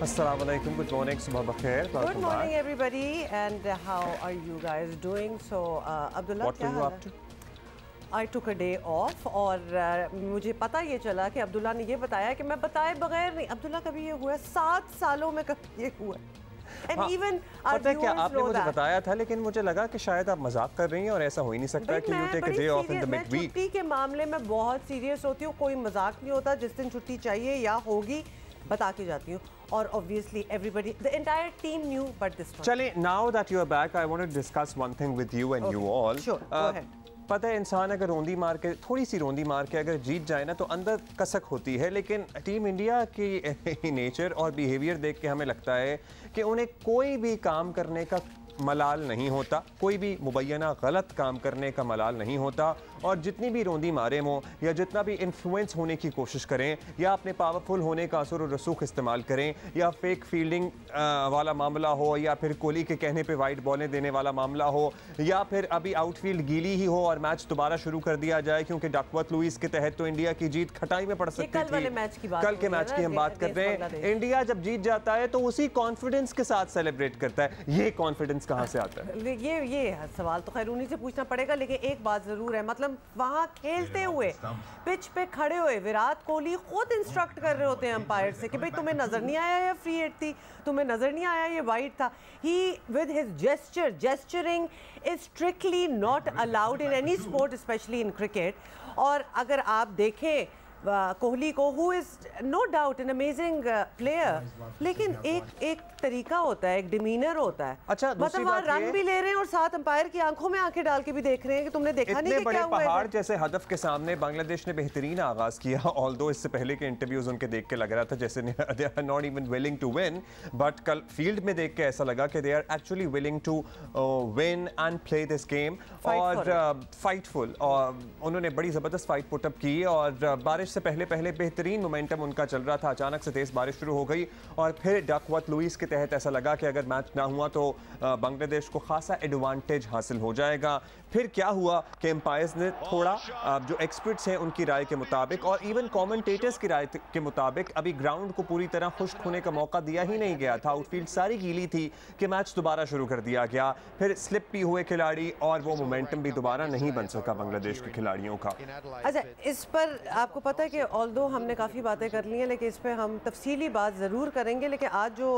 Assalamualaikum. Good morning. Subha bakhair. Good morning, everybody. And how are you guys doing? So, Abdullah, what were you up to? I took a day off और मुझे पता ये चला कि अब्दुल्ला ने ये बताया कि मैं बताए बगैर नहीं। अब्दुल्ला कभी ये हुआ 7 सालों में कभी ये हुआ। And even पता है क्या आपने मुझे बताया था, लेकिन मुझे लगा कि शायद आप मजाक कर रही हैं और ऐसा हो ही नहीं सकता कि you take a day off in the midweek। मैं छुट्टी के मामले में बहुत सीरियस होती हूँ, कोई मजाक नहीं होता। जिस दिन छुट्टी चाहिए या होगी बता के जाती हूँ और obviously everybody, the entire team knew but this one। चलिए, now that you are back, I want to discuss one thing with you and you all। Sure, go ahead। पता है इंसान अगर रोंदी मार के, थोड़ी सी रोंदी मार के अगर जीत जाए ना तो अंदर कसक होती है, लेकिन टीम इंडिया की नेचर और बिहेवियर देख के हमें लगता है कि उन्हें कोई भी काम करने का मलाल नहीं होता, कोई भी मुबैना गलत काम करने का मलाल नहीं होता। और जितनी भी रोंदी मारे हों या जितना भी इन्फ्लुएंस होने की कोशिश करें या अपने पावरफुल होने का असर और रसूख इस्तेमाल करें या फेक फील्डिंग वाला मामला हो या फिर कोहली के कहने पे वाइट बॉलें देने वाला मामला हो या फिर अभी आउटफील्ड गीली ही हो और मैच दोबारा शुरू कर दिया जाए क्योंकि डकवर्थ लुईस के तहत तो इंडिया की जीत खटाई में पड़ सकती थी। कल के मैच की हम बात कर रहे हैं। इंडिया जब जीत जाता है तो उसी कॉन्फिडेंस के साथ सेलिब्रेट करता है। ये कॉन्फिडेंस कहाँ से आता है? ये सवाल तो खैर उन्हीं से पूछना पड़ेगा, लेकिन एक बात जरूर है, मतलब वहां खेलते हुए पिच पे खड़े हुए विराट कोहली खुद इंस्ट्रक्ट कर रहे होते हैं अंपायर से कि भाई तुम्हें नजर नहीं आया ये फ्री हिट थी, तुम्हें नजर नहीं आया ये वाइड था। He with his gesturing is strictly not allowed in any sport, specially in cricket. और अगर आप देखें कोहली को, who is no doubt an amazing player, लेकिन एक तरीका होता है, एक डिमीनर होता है। अच्छा, मतलब वहाँ रन भी ले रहे हैं और साथ अंपायर की आंखों में आंखें डाल के भी देख रहे हैं कि तुमने देखा नहीं कि क्या हुआ है। पहाड़ जैसे हदफ के सामने बांग्लादेश ने बेहतरीन आगाज किया, ऑल्दो इससे पहले के इंटरव्यूज उनके देख के लग रहा था जैसे they are not even willing to win, but कल फील्ड में देख के ऐसा लगा कि they are actually willing to win and play this game और फाइटफुल। और उन्होंने बड़ी जबरदस्त फाइट पुटअप की और बारिश से पहले बेहतरीन मोमेंटम उनका चल रहा था। अचानक से तेज बारिश शुरू हो गई और फिर डकवर्थ लुईस के तहत ऐसा लगा कि अगर मैच ना हुआ तो बांग्लादेश को खासा एडवांटेज हासिल हो जाएगा। फिर क्या हुआ कि एम्पायर्स ने थोड़ा जो एक्सपर्ट्स हैं उनकी राय के मुताबिक और इवन कमेंटेटर्स की राय के मुताबिक अभी ग्राउंड को पूरी तरह खुश्क होने का मौका दिया ही नहीं गया था। आउटफील्ड सारी गीली थी कि मैच दोबारा शुरू कर दिया गया। फिर स्लिप भी हुए खिलाड़ी और वो मोमेंटम भी दोबारा नहीं बन सका बांग्लादेश के खिलाड़ियों का। अच्छा, इस पर आपको पता है कि ऑल्दो हमने काफ़ी बातें कर ली हैं, लेकिन इस पर हम तफसीली बात ज़रूर करेंगे। लेकिन आज जो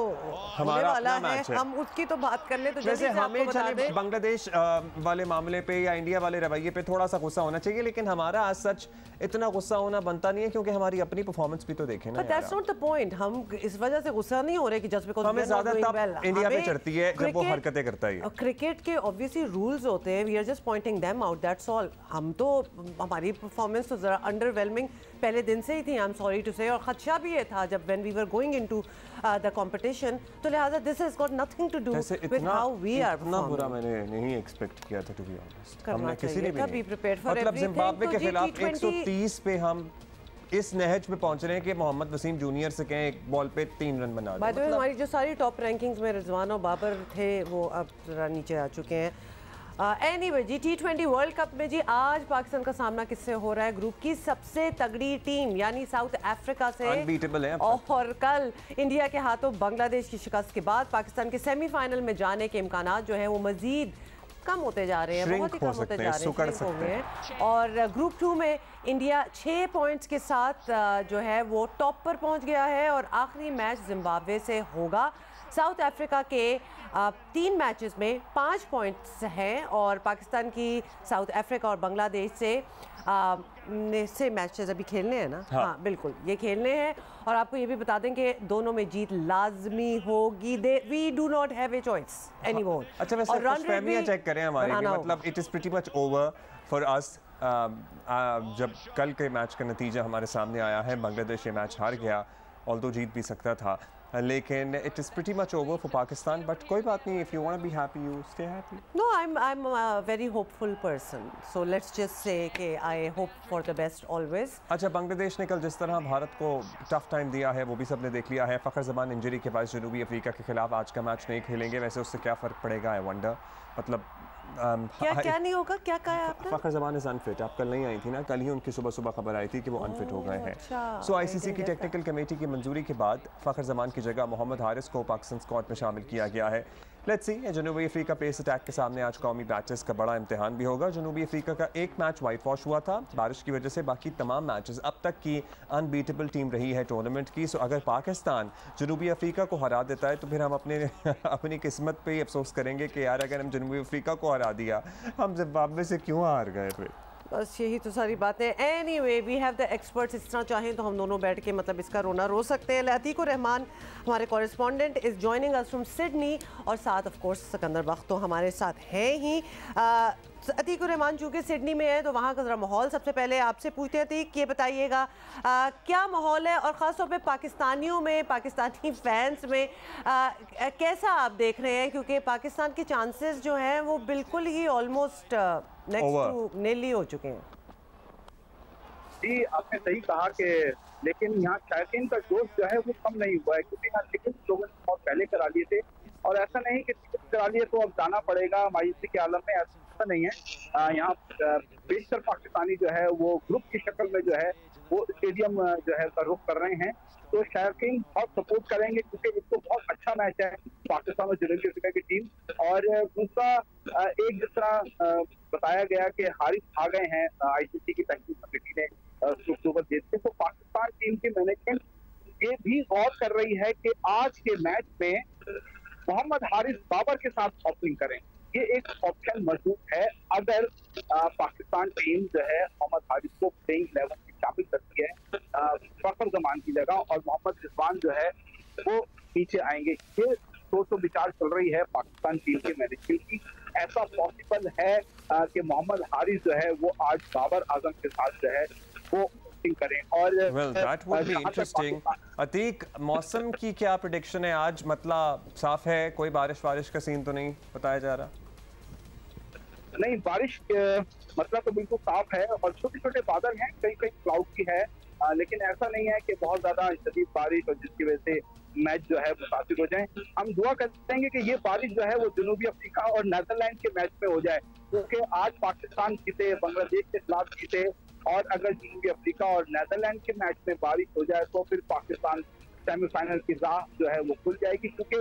हमारा वाला है हम उसकी तो बात कर ले तो जैसे हमें चले बांग्लादेश वाले मामले पे या इंडिया वाले रवैये पे थोड़ा सा गुस्सा होना चाहिए, लेकिन हमारा आज सच इतना गुस्सा होना बनता नहीं है क्योंकि हमारी अपनी परफॉर्मेंस भी तो देखें ना। But that's not the point। हम इस वजह से गुस्सा नहीं हो रहे कि जस्ट बिकॉज़ हमें ज़्यादा तब इंडिया पे चढ़ती है जब वो हरकतें करता है। क्रिकेट के ऑब्वियसली रूल्स होते हैं, we are just pointing them out, that's all. हम तो हमारी परफॉर्मेंस तो ज़रा अंडरवेलमिंग पहले दिन से ही थी, आई एम सॉरी टू से, और खदशा भी ये था जब when we were going into the competition, तो लिहाजा this has got nothing to do with how we are. इतना बुरा मैंने नहीं एक्सपेक्ट किया था, टू बी ऑनेस्ट। हमने किसी ने भी बी प्रिपेयर्ड फॉर मतलब जिम्बाब्वे के खिलाफ 130 पे हम इस नहज पे पहुंच रहे हैं कि मोहम्मद वसीम जूनियर से कहें एक बॉल पे 3 रन बना दे। मतलब हमारी जो सारी टॉप रैंकिंग्स में रिजवान और बाबर थे वो अब जरा नीचे आ चुके हैं। एनीवे जी, T20 वर्ल्ड कप में जी आज पाकिस्तान का सामना किससे हो रहा है? ग्रुप की सबसे तगड़ी टीम यानी साउथ अफ्रीका से, अनबीटेबल है। और कल इंडिया के हाथों बांग्लादेश की शिकस्त के बाद पाकिस्तान के सेमीफाइनल में जाने के इम्कानात जो है वो मजीद कम होते जा रहे हैं, बहुत ही कम होते जा रहे हैं। और ग्रुप 2 में इंडिया 6 पॉइंट्स के साथ जो है वो टॉप पर पहुंच गया है और आखिरी मैच जिम्बाब्वे से होगा। साउथ अफ्रीका के 3 मैचेस में 5 पॉइंट्स हैं और पाकिस्तान की साउथ अफ्रीका और बांग्लादेश से मैचेस अभी खेलने हैं ना। हाँ बिल्कुल, ये खेलने हैं और आपको ये भी बता दें कि दोनों में जीत लाजमी होगी। We do not have a choice anymore. अच्छा, वैसे खुशफहमियां चेक करें हमारी, मतलब it is pretty much over for us. जब कल के मैच का नतीजा हमारे सामने आया है, बांग्लादेश ये मैच हार गया, ऑल्दो जीत भी सकता था, लेकिन it is pretty much over for Pakistan. But कोई बात नहीं, if you want to be happy you stay happy. No, I am a very hopeful person, so let's just say कि I hope for the best always. अच्छा, बांग्लादेश ने कल जिस तरह भारत को टफ टाइम दिया है वो भी सबने देख लिया है। फ़खर ज़मान इंजरी के बाद जनूबी अफ्रीका के खिलाफ आज का मैच नहीं खेलेंगे, वैसे उससे क्या फ़र्क पड़ेगा आई वंडर। मतलब क्या नहीं होगा, क्या कहा है आपने? फ़खर ज़मान इज़ अनफिट। आप कल नहीं आई थी ना, कल ही उनकी सुबह खबर आई थी कि वो अनफिट हो गए हैं। सो आईसीसी की टेक्निकल कमेटी की मंजूरी के बाद फ़खर ज़मान की जगह मोहम्मद हारिस को पाकिस्तान स्क्वाड में शामिल किया गया है। लेट्स सी, जनूबी अफ्रीका पेस अटैक के सामने आज कौमी मैचेस का बड़ा इम्तिहान भी होगा। जनूबी अफ्रीका का एक मैच वाइट वॉश हुआ था बारिश की वजह से, बाकी तमाम मैचेस अब तक की अनबीटेबल टीम रही है टूर्नामेंट की। सो अगर पाकिस्तान जनूबी अफ्रीका को हरा देता है तो फिर हम अपनी किस्मत पे ही अफसोस करेंगे कि यार अगर हम जनूबी अफ्रीका को हरा दिया, हम जिम्बाब्वे से क्यों हार गए फिर। बस यही तो सारी बातें। Anyway we have the experts. इस तरह चाहें तो हम दोनों बैठ के मतलब इसका रोना रो सकते हैं। अतीकुर रहमान हमारे correspondent is joining us from Sydney, और साथ ऑफ कोर्स सिकंदर बख्त तो हमारे साथ हैं ही। अतीकुर रहमान चूँकि सिडनी में है तो वहाँ का ज़रा माहौल सबसे पहले आपसे पूछते हैं। अतीक, ये बताइएगा क्या माहौल है, और ख़ास तौर पे पाकिस्तानियों में, पाकिस्तानी फैंस में कैसा आप देख रहे हैं? क्योंकि पाकिस्तान के चांसेस जो हैं वो बिल्कुल ही ऑलमोस्ट नेक्स्ट टू नील हो चुके हैं। जी, आपने सही कहा कि लेकिन यहाँ शायकीन का जोश जो है वो कम नहीं हुआ है, क्योंकि यहाँ टिकट लोगों ने बहुत पहले करा लिए थे, और ऐसा नहीं कि टिकट करा लिए तो अब जाना पड़ेगा मायूसी के आलम में, ऐसा नहीं है। यहाँ बेशतर पाकिस्तानी जो है वो ग्रुप की शक्ल में जो है वो स्टेडियम जो है का रुख कर रहे हैं। तो शायकीन बहुत सपोर्ट करेंगे, क्योंकि इसको बहुत अच्छा मैच है पाकिस्तान और जनूबी अफ्रीका की टीम। और दूसरा, एक जिस तरह बताया गया कि हारिस आ गए हैं आईसीसी की टेक्निकल कमेटी ने अक्टूबर डेट से, तो पाकिस्तान टीम की मैनेजमेंट ये भी गौर कर रही है कि आज के मैच में मोहम्मद हारिस बाबर के साथ ओपनिंग करें। ये एक ऑप्शन मौजूद है अगर पाकिस्तान टीम जो है मोहम्मद हारिस को प्लेइंग 11 में शामिल करती है फ़खर ज़मान की जगह, और मोहम्मद रिजवान जो है वो पीछे आएंगे। ये सोच विचार चल रही है पाकिस्तान टीम के मैनेजमेंट की। ऐसा पॉसिबल है कि मोहम्मद हारिस जो है वो आज बाबर आजम के साथ जो है वो करें। और well, that would be interesting. Atiq, मौसम की क्या प्रेडिक्शन है आज? मतलब साफ है, कोई बारिश का सीन तो नहीं बताया जा रहा? नहीं, बारिश मतलब तो बिल्कुल साफ है, और छोटे छोटे बादल हैं, कई क्लाउड की है, लेकिन ऐसा नहीं है कि बहुत ज्यादा शदीद बारिश और जिसकी वजह से मैच जो है मुतासिर हो जाए। हम दुआ करेंगे कि ये बारिश जो है वो जनूबी अफ्रीका और नीदरलैंड के मैच में हो जाए, क्योंकि आज पाकिस्तान जीते, बांग्लादेश के खिलाफ जीते, और अगर जनूबी अफ्रीका और नीदरलैंड के मैच में बारिश हो जाए तो फिर पाकिस्तान सेमीफाइनल की राह जो है वो खुल जाएगी, क्योंकि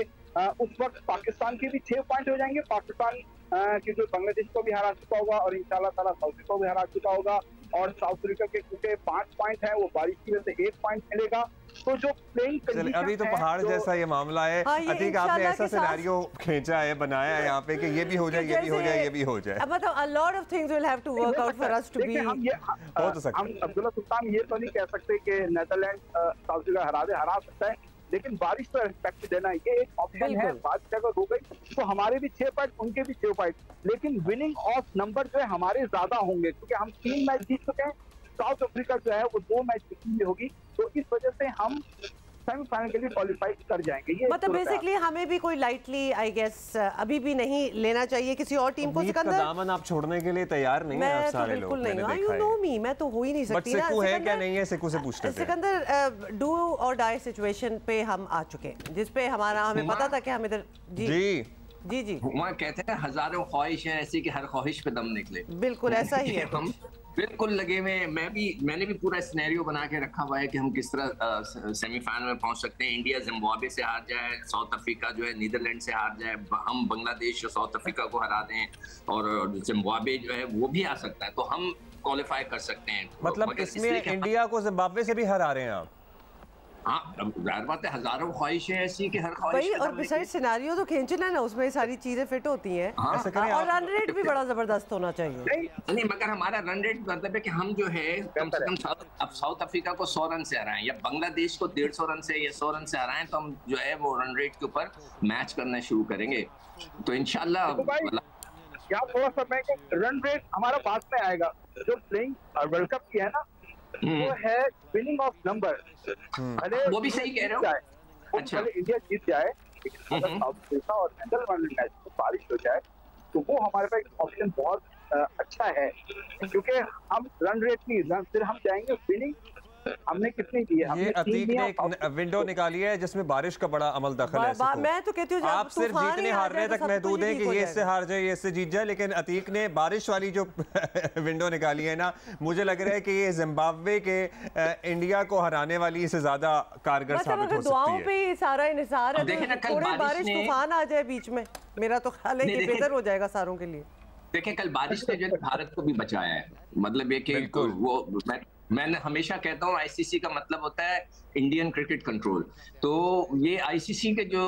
उस वक्त पाकिस्तान के भी 6 पॉइंट हो जाएंगे। पाकिस्तान क्योंकि बांग्लादेश को भी हरा चुका होगा और इंशाल्लाह ताला साउथ अफ्रीका को भी हरा चुका होगा, और साउथ अफ्रीका के क्योंकि 5 पॉइंट है वो बारिश की वजह से 1 पॉइंट मिलेगा। तो जो प्लेइंग कंडीशन अभी तो पहाड़ जैसा ये मामला है। अतीक, आपने ऐसा सिनेरियो खींचा है, बनाया है यहाँ पे कि ये भी हो जाए, ये भी हो जाए, ये भी हो जाए। मतलब a lot of things will have to work out for us to be। हो तो सकता है। हम अब्दुल्ला सुल्तान ये तो नहीं कह सकते कि नीदरलैंड साउथ अफ्रीका हरा सकता है, लेकिन बारिश तो एक्सपेक्टेड है ना, ये एक ऑप्शन है। बारिश अगर हो गई तो हमारे भी 6 पॉइंट, उनके भी 6 पॉइंट, लेकिन विनिंग ऑफ नंबर जो है हमारे ज्यादा होंगे, क्योंकि हम 3 मैच जीत चुके हैं। साउथ अफ्रीका जो है वो 2 मैच जीतनी होगी, तो इस वजह से हम सेमीफाइनल के लिए क्वालिफाई कर जाएंगे। ये मतलब बेसिकली हमें भी कोई लाइटली आई गेस अभी भी नहीं लेना चाहिए किसी और टीम को। सिकंदर, दामन आप छोड़ने के लिए तैयार नहीं हैं आप सारे लोग। मैं तो बिल्कुल नहीं, यू नो मी, मैं तो हो ही नहीं सकती ना। सिकू है क्या नहीं है, सिकू से पूछते थे। सिकंदर, डू और डाई सिचुएशन पे हम आ चुके हैं, जिस पे हमें पता था कि हम इधर जी वहाँ कहते हैं हजारों ख्वाहिश हैं ऐसी कि हर ख्वाहिश पे दम निकले। बिल्कुल ऐसा ही है। हम बिल्कुल लगे हुए। मैंने भी पूरा सिनेरियो बना के रखा हुआ है कि हम किस तरह सेमीफाइनल में पहुंच सकते हैं। इंडिया जिम्बाब्वे से हार जाए, साउथ अफ्रीका जो है नीदरलैंड से हार जाए, हम बांग्लादेश और साउथ अफ्रीका को हरा दें, और जिम्बाब्वे जो है वो भी आ सकता है, तो हम क्वालिफाई कर सकते हैं। मतलब इसमें इंडिया को जिम्बाब्वे से भी हरा रहे हैं आप? हाँ, जाहिर बात है, हजारों ख्वाहिशें ऐसी कि हर ख्वाहिश और बिसाइड सिनेरियो तो खींचना है ना, उसमें सारी चीजें फिट होती हैं। और रन रेट भी बड़ा जबरदस्त होना चाहिए। नहीं, मगर हमारा रन रेट मतलब है कि हम जो है कम से कम साउथ अफ्रीका को 100 रन से हराएं, या बांग्लादेश को 150 रन से या 100 रन से हराएं, तो हम जो है वो रन रेट के ऊपर मैच करना शुरू करेंगे। तो इंशाल्लाह यहाँ थोड़ा सा मैं रन रेट हमारा बाद में आएगा। जो प्लेइंग वर्ल्ड कप की है ना, वो है विनिंग ऑफ नंबर। वो भी सही कह रहे हो। अच्छा, इंडिया जीत जाए, लेकिन अगर साउथ अफ्रीका और नीदरलैंड मैच में बारिश हो जाए तो वो हमारे पास ऑप्शन बहुत अच्छा है, क्योंकि हम रन रेट नहीं, फिर हम जाएंगे विनिंग हमने कितनी दी है? ये अतीक ने एक विंडो निकाली है जिसमें बारिश का बड़ा अमल दखल है। मैं तो कहती हूँ आप सिर्फ जीतने हारने तक महदूद है कि ये इससे हार जाए, ये इससे जीत जाए, लेकिन अतीक ने बारिश वाली जो विंडो निकाली है ना, मुझे लग रहा है कि ये जिम्बाब्वे के इंडिया को हराने वाली से ज्यादा कारगर साबित हो सकती है। पे ही सारा इन्हिसार है, थोड़ी बारिश तूफान आ जाए बीच में, मेरा तो ख्याल है कि बेहतर हो जाएगा सारों के लिए। देखिए कल बारिश ने जो भारत को भी बचाया है, मतलब ये कि वो मैंने हमेशा कहता हूँ आईसीसी का मतलब होता है इंडियन क्रिकेट कंट्रोल। तो ये आईसीसी के जो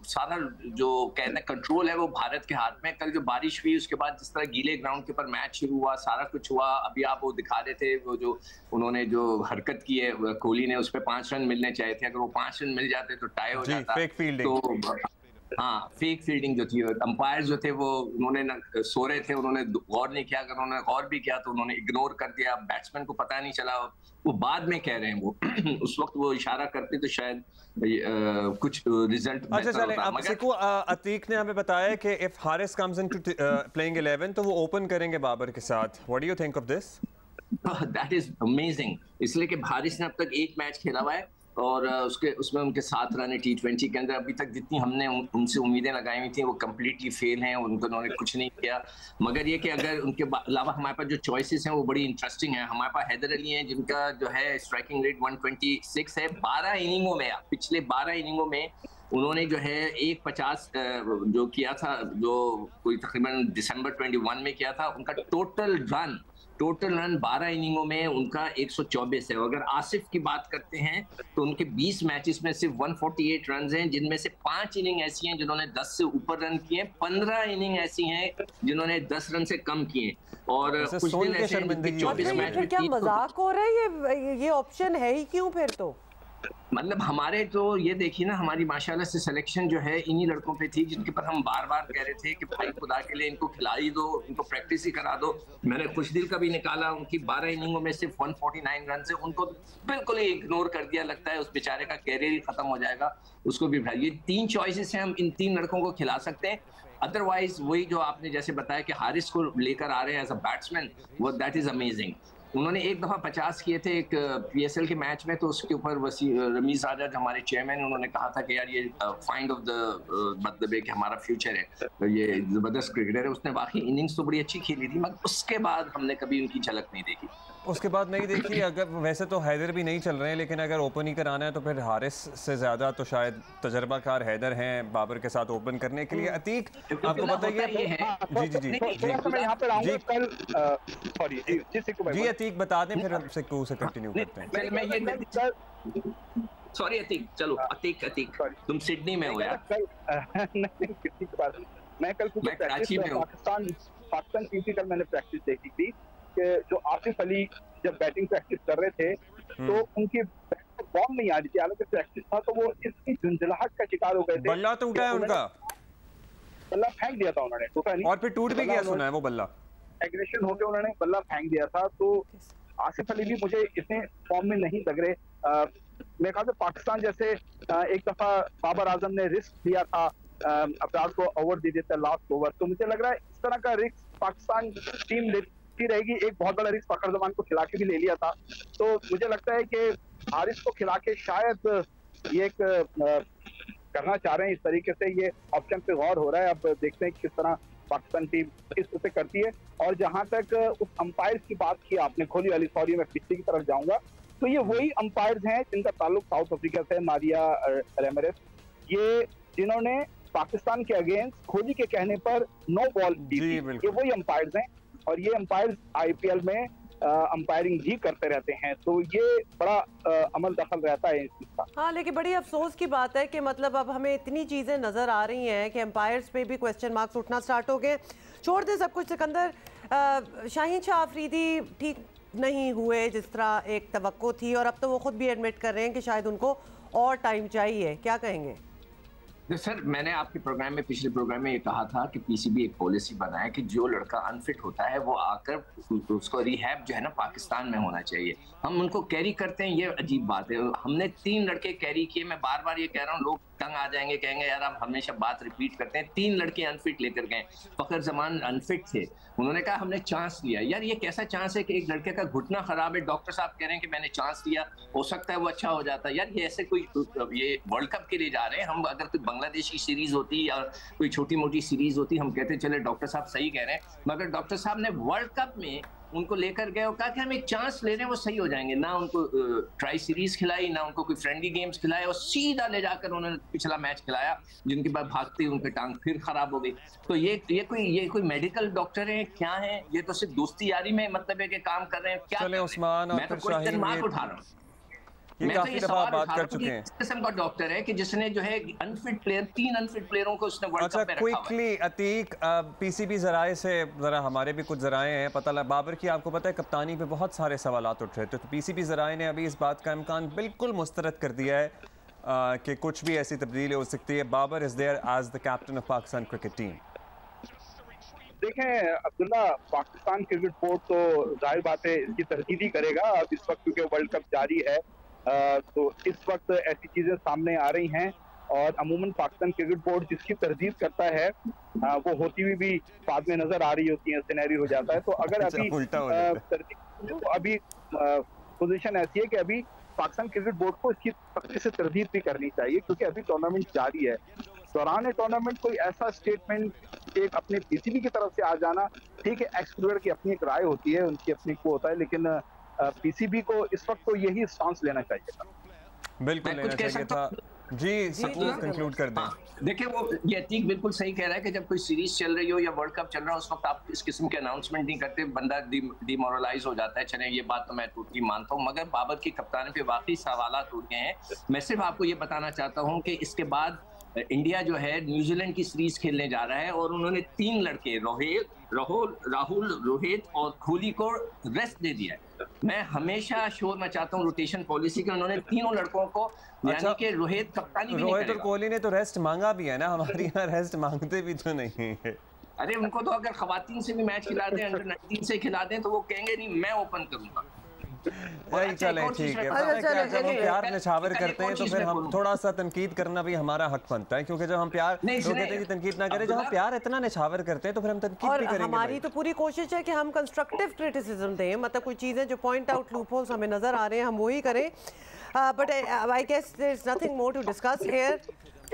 सारा जो कहते हैं कंट्रोल है वो भारत के हाथ में। कल जो बारिश हुई उसके बाद जिस तरह गीले ग्राउंड के ऊपर मैच शुरू हुआ, सारा कुछ हुआ। अभी आप वो दिखा रहे थे वो जो उन्होंने जो हरकत की है कोहली ने, उस पर 5 रन मिलने चाहिए थे, अगर वो 5 रन मिल जाते तो टाई हो जाता। तो हाँ, फेक फील्डिंग जो थी, अंपायर जो थे वो उन्होंने सो रहे थे, उन्होंने गौर नहीं किया। अगर उन्होंने गौर भी किया तो उन्होंने इग्नोर कर दिया, बैट्समैन को पता नहीं चला। वो बाद में कह रहे हैं वो उस वक्त वो इशारा करते तो शायद कुछ रिजल्ट अच्छा चले। अब सिकू अतीक ने हमें बताया कि if Haris comes into playing 11 तो वो ओपन करेंगे बाबर के साथ। What do you think of this? That is amazing, इसलिए कि हारिस ने अब तक 1 मैच खेला हुआ है और उसमें उनके 7 रन है T20 के अंदर। अभी तक जितनी हमने उनसे उम्मीदें लगाई हुई थी वो कम्प्लीटली फेल हैं, उन्होंने कुछ नहीं किया। मगर ये कि अगर उनके अलावा हमारे पास जो चॉइसेस हैं वो बड़ी इंटरेस्टिंग है। हमारे पास हैदर अली हैं जिनका जो है स्ट्राइकिंग रेट 126 है। 12 इनिंगों में, पिछले 12 इनिंगों में उन्होंने जो है 150 जो किया था, जो कोई तकरीबन दिसंबर 21 में किया था। उनका टोटल रन 12 इनिंगों में उनका 124 है। अगर आसिफ की बात करते हैं तो उनके 20 मैचेस में सिर्फ 148 रन हैं, जिनमें से 5 इनिंग ऐसी हैं जिन्होंने 10 से ऊपर रन किए, 15 इनिंग ऐसी हैं जिन्होंने 10 रन से कम किए। और कुछ दिन ऐसे 24 मैच में। क्या मजाक हो रहा है? ये ऑप्शन है ही क्यों फिर? तो मतलब हमारे तो ये देखिए ना, हमारी माशाल्लाह से सिलेक्शन जो है इन्हीं लड़कों पे थी जिनके पर हम बार बार कह रहे थे कि भाई खुदा के लिए इनको खिला ही दो, इनको प्रैक्टिस ही करा दो। मैंने खुश दिल का भी निकाला, उनकी 12 इनिंगों में सिर्फ 149 रन से उनको बिल्कुल ही इग्नोर कर दिया। लगता है उस बेचारे का कैरियर ही खत्म हो जाएगा, उसको भी। ये 3 चॉइसेस हैं, हम इन 3 लड़कों को खिला सकते हैं। अदरवाइज वही जो आपने जैसे बताया कि हारिस को लेकर आ रहे हैं एज अ बैट्समैन, वो दैट इज अमेजिंग। उन्होंने एक दफा 50 किए थे एक PSL के मैच में, तो उसके ऊपर रमीज राजा जो हमारे चेयरमैन, उन्होंने कहा था कि यार ये फाइंड ऑफ द मतलब है कि हमारा फ्यूचर है, ये जबरदस्त क्रिकेटर है। उसने वाकई इनिंग्स तो बड़ी अच्छी खेली थी, मगर उसके बाद हमने कभी उनकी झलक नहीं देखी। उसके बाद नहीं देखी। अगर वैसे तो हैदर भी नहीं चल रहे हैं, लेकिन अगर ओपन ही कराना है तो फिर हारिस से ज्यादा तो शायद तजर्बाकार हैदर हैं बाबर के साथ ओपन करने के लिए। अतीक आपको बताइए। जी अतीक बता दें, फिर हम सिक्कू से कंटिन्यू करते हैं। सॉरी अतीक, चलो अतीक तुम सिडनी में हो यार। मैं कल कराची में हूँ। पाकिस्तान टीम की कल मैंने प्रैक्टिस देखी थी कि जो आसिफ अली जब बैटिंग प्रैक्टिस कर रहे थे तो उनकी फॉर्म नहीं आ रही थी, हालांकि प्रैक्टिस था, तो वो इसकी झुंझलाहट का शिकार हो गए थे। बल्ला तो उठा है उनका, बल्ला फेंक दिया था उन्होंने, टूटा नहीं, और फिर टूट भी गया सुना है वो बल्ला। एग्रेशन होकर उन्होंने बल्ला फेंक दिया था। तो आसिफ अली भी मुझे इतने फॉर्म में नहीं लग रहे। मेरे ख्याल से पाकिस्तान जैसे एक दफा बाबर आजम ने रिस्क लिया था, अफरार को ओवर दे देता लास्ट ओवर, तो मुझे लग रहा है इस तरह का रिस्क पाकिस्तान टीम लेती रहेगी। एक बहुत बड़ा रिस्क फखर जमान को खिला के भी ले लिया था, तो मुझे लगता है कि हारिस को खिला के शायद ये एक करना चाह रहे हैं। इस तरीके से ये ऑप्शन पे गौर हो रहा है। अब देखते हैं किस तरह पाकिस्तान टीम इस पे करती है। और जहां तक उस अंपायर की बात की आपने, कोहली वाली, सॉरी मैं पिछली की तरफ जाऊंगा, तो ये वही अंपायर्स हैं जिनका ताल्लुक साउथ अफ्रीका से, मारिया रेमरेस, ये जिन्होंने पाकिस्तान के अगेंस्ट कोहली के कहने पर नो बॉल दी थी, ये वही अंपायर्स हैं। और ये अंपायर्स IPL में अंपायरिंग भी करते रहते हैं, तो ये बड़ा अमल दखल रहता है इसका। हाँ, लेकिन बड़ी अफसोस की बात है कि मतलब अब हमें इतनी चीज़ें नज़र आ रही हैं कि अंपायर्स पे भी क्वेश्चन मार्क्स उठना स्टार्ट हो गए। छोड़ दे सब कुछ सिकंदर, शाहीन शाह अफरीदी ठीक नहीं हुए जिस तरह एक तवक्को थी, और अब तो वो खुद भी एडमिट कर रहे हैं कि शायद उनको और टाइम चाहिए। क्या कहेंगे? सर मैंने आपके प्रोग्राम में, पिछले प्रोग्राम में ये कहा था कि पीसीबी एक पॉलिसी बनाए कि जो लड़का अनफिट होता है वो आकर उसको रिहैब जो है ना पाकिस्तान में होना चाहिए। हम उनको कैरी करते हैं, ये अजीब बात है। हमने 3 लड़के कैरी किए। मैं बार बार ये कह रहा हूँ, लोग तंग आ जाएंगे, कहेंगे यार आप हमेशा बात रिपीट करते हैं। 3 लड़के अनफिट लेकर गए। फखर जमान अनफिट थे, उन्होंने कहा हमने चांस लिया। यार ये कैसा चांस है कि एक लड़के का घुटना खराब है, डॉक्टर साहब कह रहे हैं कि मैंने चांस लिया, हो सकता है वो अच्छा हो जाता। यार ये ऐसे कोई, ये वर्ल्ड कप के लिए जा रहे हैं हम। अगर कोई बांग्लादेश की सीरीज होती या कोई छोटी मोटी सीरीज होती, हम कहते चले डॉक्टर साहब सही कह रहे हैं, मगर डॉक्टर साहब ने वर्ल्ड कप में उनको लेकर गए और कहा कि हम एक चांस ले रहे हैं, वो सही हो जाएंगे। ना उनको ट्राई सीरीज खिलाई, ना उनको कोई फ्रेंडली गेम्स खिलाए, और सीधा ले जाकर उन्होंने पिछला मैच खिलाया, जिनके बाद भागते उनके टांग फिर खराब हो गई। तो ये कोई मेडिकल डॉक्टर है क्या है? ये तो सिर्फ दोस्ती यारी में मतलब है कि काम कर रहे हैं क्या? चले उस्मान, मैं तो कोई दिमाग उठा रहा हूँ। ये काफी दफा बात कर चुके हैं। इस किस्म का डॉक्टर है कि जिसने जो है अनफिट प्लेयर, 3 अनफिट प्लेयरों को उसने वर्ल्ड कप में रखा हुआ है। क्विकली अतीक, पीसीबी जराए से जरा, हमारे भी कुछ जराए हैं, पता लगा बाबर की आपको पता है कप्तानी पे बहुत सारे सवालात उठ रहे थे, तो पीसीबी जराए ने अभी इस बात का इम्कान बिल्कुल मुस्तरद कर दिया है कि कुछ भी ऐसी तब्दीली हो सकती है। Babar is there as the captain of Pakistan cricket team. देखें अब्दुल्ला, पाकिस्तान क्रिकेट बोर्ड तो जाहिर बात है इसकी तरजीह करेगा। अब इस वक्त क्योंकि वर्ल्ड कप जारी है, तो इस वक्त ऐसी चीजें सामने आ रही हैं, और अमूमन पाकिस्तान क्रिकेट बोर्ड जिसकी तरजीह करता है वो होती हुई भी बाद में नजर आ रही होती है, सिनेरियो हो जाता है। तो अगर अभी पोजीशन ऐसी है कि अभी पाकिस्तान क्रिकेट बोर्ड को इसकी सख्ती से तरजीह भी करनी चाहिए, क्योंकि अभी टूर्नामेंट जारी है। दौरान टूर्नामेंट कोई ऐसा स्टेटमेंट एक अपने पीसीबी की तरफ से आ जाना, ठीक है, एक्स प्लेयर की अपनी एक राय होती है, उनकी अपनी को होता है, लेकिन पीसीबी को इस वक्त तो यही स्टांस लेना चाहिए था। बिल्कुल लेना चाहिए था। जी कंक्लूड कर दें। देखिए वो ये अतीक बिल्कुल सही कह रहा है कि जब कोई सीरीज चल रही हो या वर्ल्ड कप चल रहा है, उस वक्त आप इस किस्म के अनाउंसमेंट नहीं करते, बंदा डिमोरलाइज हो जाता है। चले ये बात तो मैं टोटली मानता हूँ, मगर बाबर की कप्तानी पे वाकई सवालात उठ गए हैं। मैं सिर्फ आपको ये बताना चाहता हूँ कि इसके बाद इंडिया जो है न्यूजीलैंड की सीरीज खेलने जा रहा है, और उन्होंने 3 लड़के राहुल, रोहित और कोहली को रेस्ट दे दिया है। मैं हमेशा शोर मचाता हूँ रोटेशन पॉलिसी के, उन्होंने तीनों लड़कों को, यानी कि रोहित कप्तानी भी नहीं करेगा। रोहित और कोहली ने तो रेस्ट मांगा भी है ना, हमारे यहाँ रेस्ट मांगते भी तो नहीं है। अरे उनको तो अगर खवातीन से भी मैच खिला दें, अंडर 19 से खिला दें, तो वो कहेंगे नहीं मैं ओपन करूंगा। चले ठीक है, जब हम प्यार निछावर करते हैं तो फिर हम थोड़ा सा तनकीद करना भी हमारा हक बनता है, क्योंकि जब हम प्यार लोग कहते हैं कि तनकीद ना करें, जब हम प्यार इतना निछावर करते हैं तो फिर हम तनकीद भी करेंगे। हमारी तो पूरी कोशिश है कि हम कंस्ट्रक्टिव क्रिटिसिज्म दें, मतलब कोई चीजें जो पॉइंट आउट लूपहोल्स हमें नजर आ रहे हैं हम वही करें। But I guess there is nothing more to discuss here.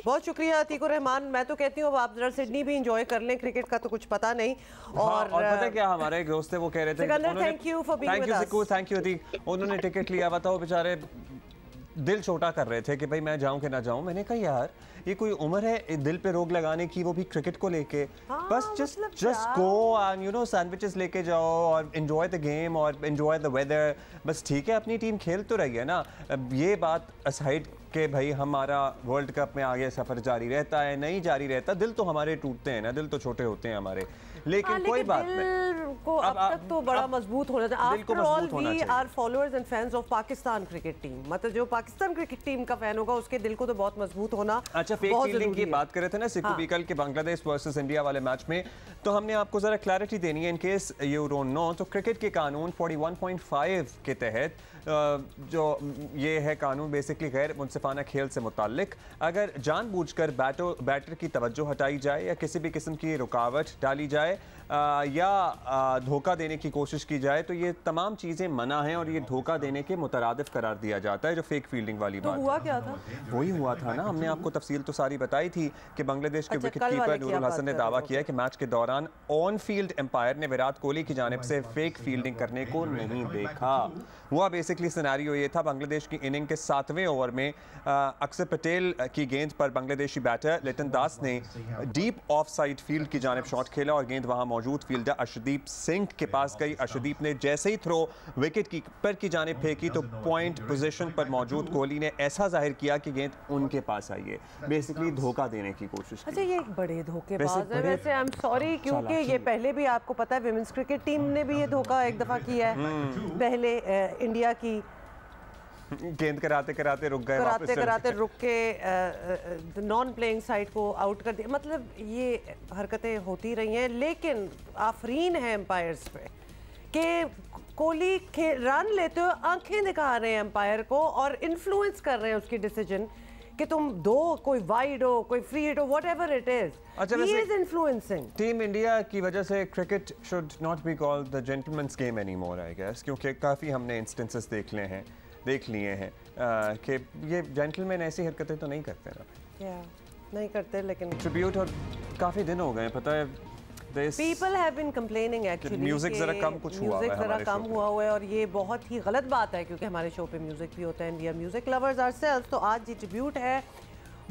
बहुत शुक्रिया अतीकुर रहमान। मैं तो कहती हूँ आप जरा सिडनी भी इंजॉय कर लें, क्रिकेट का तो कुछ पता नहीं। और पता है क्या, हमारे एक दोस्त थे वो कह रहे थे, thank you for being with us. Thank you Atiq. उन्होंने टिकट लिया हुआ था, वो बेचारे दिल छोटा कर रहे थे कि भाई मैं जाऊं कि ना जाऊं। मैंने कहा यार ये कोई उम्र है दिल पे रोक लगाने की, वो भी क्रिकेट को लेके। बस just go and you know sandwiches लेके जाओ और एंजॉय द गेम और एंजॉय द वेदर। बस ठीक है, अपनी टीम खेल तो रही है ना। ये बात असाइड के भाई हमारा वर्ल्ड कप में आगे सफर जारी रहता है, नहीं जारी रहता, दिल तो हमारे टूटते हैं ना, दिल तो छोटे होते हैं हमारे, लेकिन कोई बात नहीं। को अब तक तो बड़ा मजबूत होना चाहिए। After all we are followers and fans of Pakistan cricket team, मतलब जो पाकिस्तान क्रिकेट टीम का फैन होगा उसके दिल को तो बहुत मजबूत होना। अच्छा, फेक फील्डिंग की बात कर रहे थे ना सिक्कू बीकल के बांग्लादेश वर्सेस इंडिया वाले मैच में, तो हमने आपको जरा क्लैरिटी देनी है in case you don't know. तो क्रिकेट के कानून 41.5 के तहत जो ये है कानून बेसिकली गैर मुनसिफाना खेल से मुताल्लिक, अगर जानबूझकर बैटर की तवज्जो हटाई जाए या किसी भी किस्म की रुकावट डाली जाए या धोखा देने की कोशिश की जाए, तो ये तमाम चीज़ें मना हैं और ये धोखा देने के मुतरादिफ करार दिया जाता है। जो फेक फील्डिंग वाली बात हुआ क्या था, वही हुआ था ना, हमने आपको तफसील तो सारी बताई थी कि बांग्लादेश के विकेट कीपर नूरुल हसन ने दावा किया कि मैच के दौरान ऑन फील्ड एम्पायर ने विराट कोहली की जानिब से फेक फील्डिंग करने को नहीं देखा। हुआ बेसिकली सिनेरियो ये था, बांग्लादेश की इनिंग के 7वें ओवर में अक्षर पटेल की गेंद पर बांग्लादेशी बैटर लिटन दास ने डीप ऑफ साइड फील्ड की जानिब शॉट खेला और गेंद वहां मौजूद फील्डर अर्शदीप सिंह के पास गई। अर्शदीप ने जैसे ही थ्रो विकेट कीपर की जानिब फेंकी तो पॉइंट पोजीशन पर मौजूद कोहली ने ऐसा जाहिर किया कि गेंद उनके पास आई है, बेसिकली धोखा देने की कोशिश की। अच्छा, ये एक बड़े धोखेबाज है वैसे। आई एम सॉरी, क्योंकि ये पहले भी आपको पता है विमेंस क्रिकेट टीम ने भी ये धोखा एक दफा किया है पहले इंडिया की। गेंद कराते कराते रुक गए, कराते रुक के नॉन प्लेइंग साइड को आउट कर दिया। मतलब ये हरकतें होती रही हैं, लेकिन आफरीन है एम्पायर्स पे कि कोहली रन लेते हुए आंखें दिखा रहे हैं एम्पायर को और इन्फ्लुएंस कर रहे हैं उसकी डिसीजन कि तुम दो, कोई वाइड हो, कोई फ्री हिट हो, whatever it is, he is influencing. Team India की वजह से cricket should not be called the gentleman's game anymore, I guess, क्योंकि काफ़ी हमने इंस्टेंसेस देख लिए हैं कि ये जेंटलमैन ऐसी हरकतें तो नहीं करते ना, नहीं करते, लेकिन ट्रिब्यूट और काफ़ी दिन हो गए, पता है People have been complaining actually music जरा कम कुछ हुआ है और ये बहुत ही गलत बात है, क्योंकि हमारे शो पे म्यूजिक भी होता है, we are music lovers ourselves. तो आज ये ट्रिब्यूट है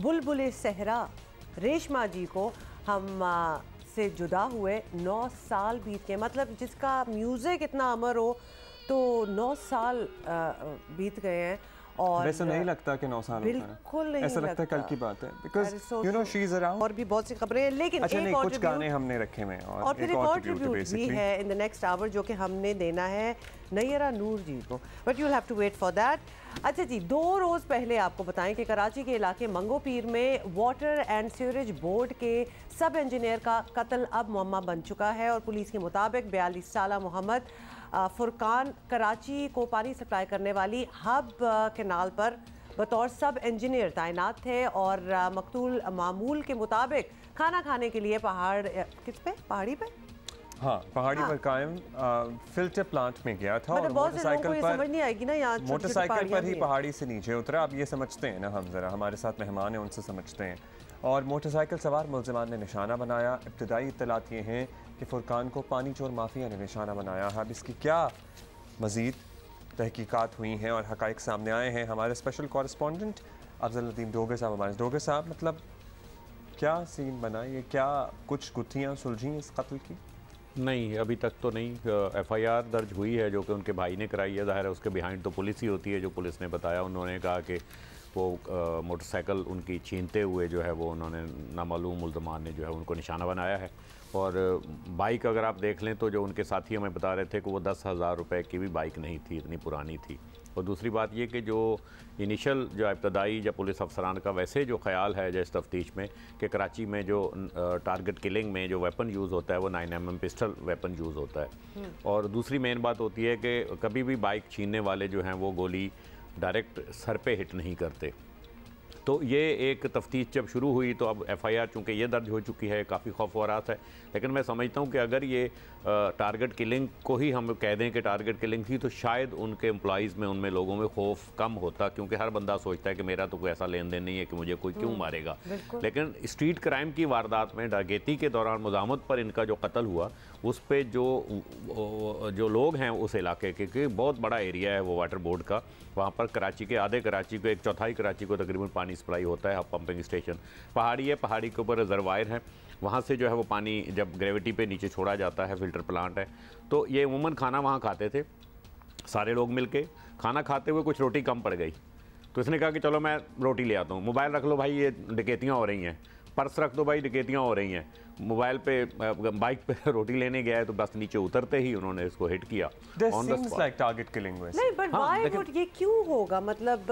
बुलबुल सहरा रेशमा जी को। हम से जुदा हुए 9 साल बीत गए, मतलब जिसका म्यूजिक इतना अमर हो तो 9 साल बीत गए हैं। और वैसे नहीं लगता कि 9 साल बिल्कुल नहीं, ऐसा लगता है कल की बात है, because you know she is around. और भी बहुत सी खबरें हैं, लेकिन अच्छा नहीं, कुछ गाने हमने रखे हुए हैं और फिर एक और ट्रिब्यूट भी है इन द नेक्स्ट आवर जो कि हमने देना है नैयरा नूर जी को, but you will have to wait for that. अच्छा जी, 2 रोज़ पहले आपको बताएं कि कराची के इलाके मंगोपीर में वाटर एंड सीवरेज बोर्ड के सब इंजीनियर का कत्ल अब मुअम्मा बन चुका है और पुलिस के मुताबिक 42 साला मोहम्मद फुरकान कराची को पानी सप्लाई करने वाली हब कैनाल पर बतौर सब इंजीनियर तैनात थे और मकतूल मामूल के मुताबिक खाना खाने के लिए पहाड़ी पे पहाड़ी पर कायम फिल्टर प्लांट में गया था और मोटरसाइकिल पर समझ नहीं आएगी ना, यहाँ मोटरसाइकिल पर ही पहाड़ी से नीचे उतरा। अब ये समझते हैं ना हम, ज़रा हमारे साथ मेहमान हैं उनसे समझते हैं। और मोटरसाइकिल सवार मुल्ज़िमान ने निशाना बनाया। इब्तदाई इत्तलात ये हैं कि फुरकान को पानी चोर माफिया ने निशाना बनाया है। अब इसकी क्या मज़ीद तहकीकात हुई हैं और हक़ाइक़ सामने आए हैं। हमारे स्पेशल कॉरेस्पॉन्डेंट अफजल नदीम डोगर साहब हमारे। डोगर साहब, मतलब क्या सीन बना, ये क्या कुछ गुत्थियाँ सुलझी इस कत्ल की? नहीं, अभी तक तो नहीं। FIR दर्ज हुई है जो कि उनके भाई ने कराई है। ज़ाहिर है उसके बिहाइंड तो पुलिस ही होती है। जो पुलिस ने बताया, उन्होंने कहा कि वो मोटरसाइकिल उनकी छीनते हुए जो है वो उन्होंने नामालूम मुल्ज़मान ने जो है उनको निशाना बनाया है। और बाइक अगर आप देख लें तो जो उनके साथी हमें बता रहे थे कि वो 10,000 रुपये की भी बाइक नहीं थी, इतनी पुरानी थी। और दूसरी बात ये कि जो इनिशियल जो इब्तदाई या पुलिस अफसरान का वैसे जो ख्याल है जो इस तफ्तीश में कि कराची में जो टारगेट किलिंग में जो वेपन यूज़ होता है वो 9mm पिस्टल वेपन यूज़ होता है। और दूसरी मेन बात होती है कि कभी भी बाइक छीनने वाले जो हैं वो गोली डायरेक्ट सर पे हिट नहीं करते। तो ये एक तफ्तीश जब शुरू हुई तो अब FIR चूँकि ये दर्ज हो चुकी है, काफ़ी खौफ वारात है। लेकिन मैं समझता हूँ कि अगर ये टारगेट किलिंग को ही हम कह दें कि टारगेट किलिंग थी तो शायद उनके एम्प्लॉइज़ में, उनमें लोगों में खौफ कम होता, क्योंकि हर बंदा सोचता है कि मेरा तो कोई ऐसा लेन देन नहीं है कि मुझे कोई क्यों मारेगा। लेकिन स्ट्रीट क्राइम की वारदात में डकैती के दौरान मुज़ाहमत पर इनका जो कत्ल हुआ उस पर जो लोग हैं उस इलाके के, क्योंकि बहुत बड़ा एरिया है वो वाटर बोर्ड का, वहाँ पर कराची के आधे कराची को, 1/4 कराची को तकरीबन पानी सप्लाई होता है। पंपिंग स्टेशन पहाड़ी है, पहाड़ी के ऊपर रिजर्वायर है, वहाँ से जो है वो पानी जब ग्रेविटी पे नीचे छोड़ा जाता है, फिल्टर प्लांट है। तो ये उमूमन खाना वहाँ खाते थे सारे लोग मिलके। खाना खाते हुए कुछ रोटी कम पड़ गई तो इसने कहा कि चलो मैं रोटी ले आता हूँ। मोबाइल रख लो भाई, ये डकैतियाँ हो रही हैं। पर्स रख दो भाई, डकैतियाँ हो रही हैं। मोबाइल पे बाइक पे रोटी लेने गया है तो बस नीचे उतरते ही उन्होंने इसको हिट किया on the spot. Like target killing वैसे। नहीं, बट व्हाई वुड ये क्यों होगा? मतलब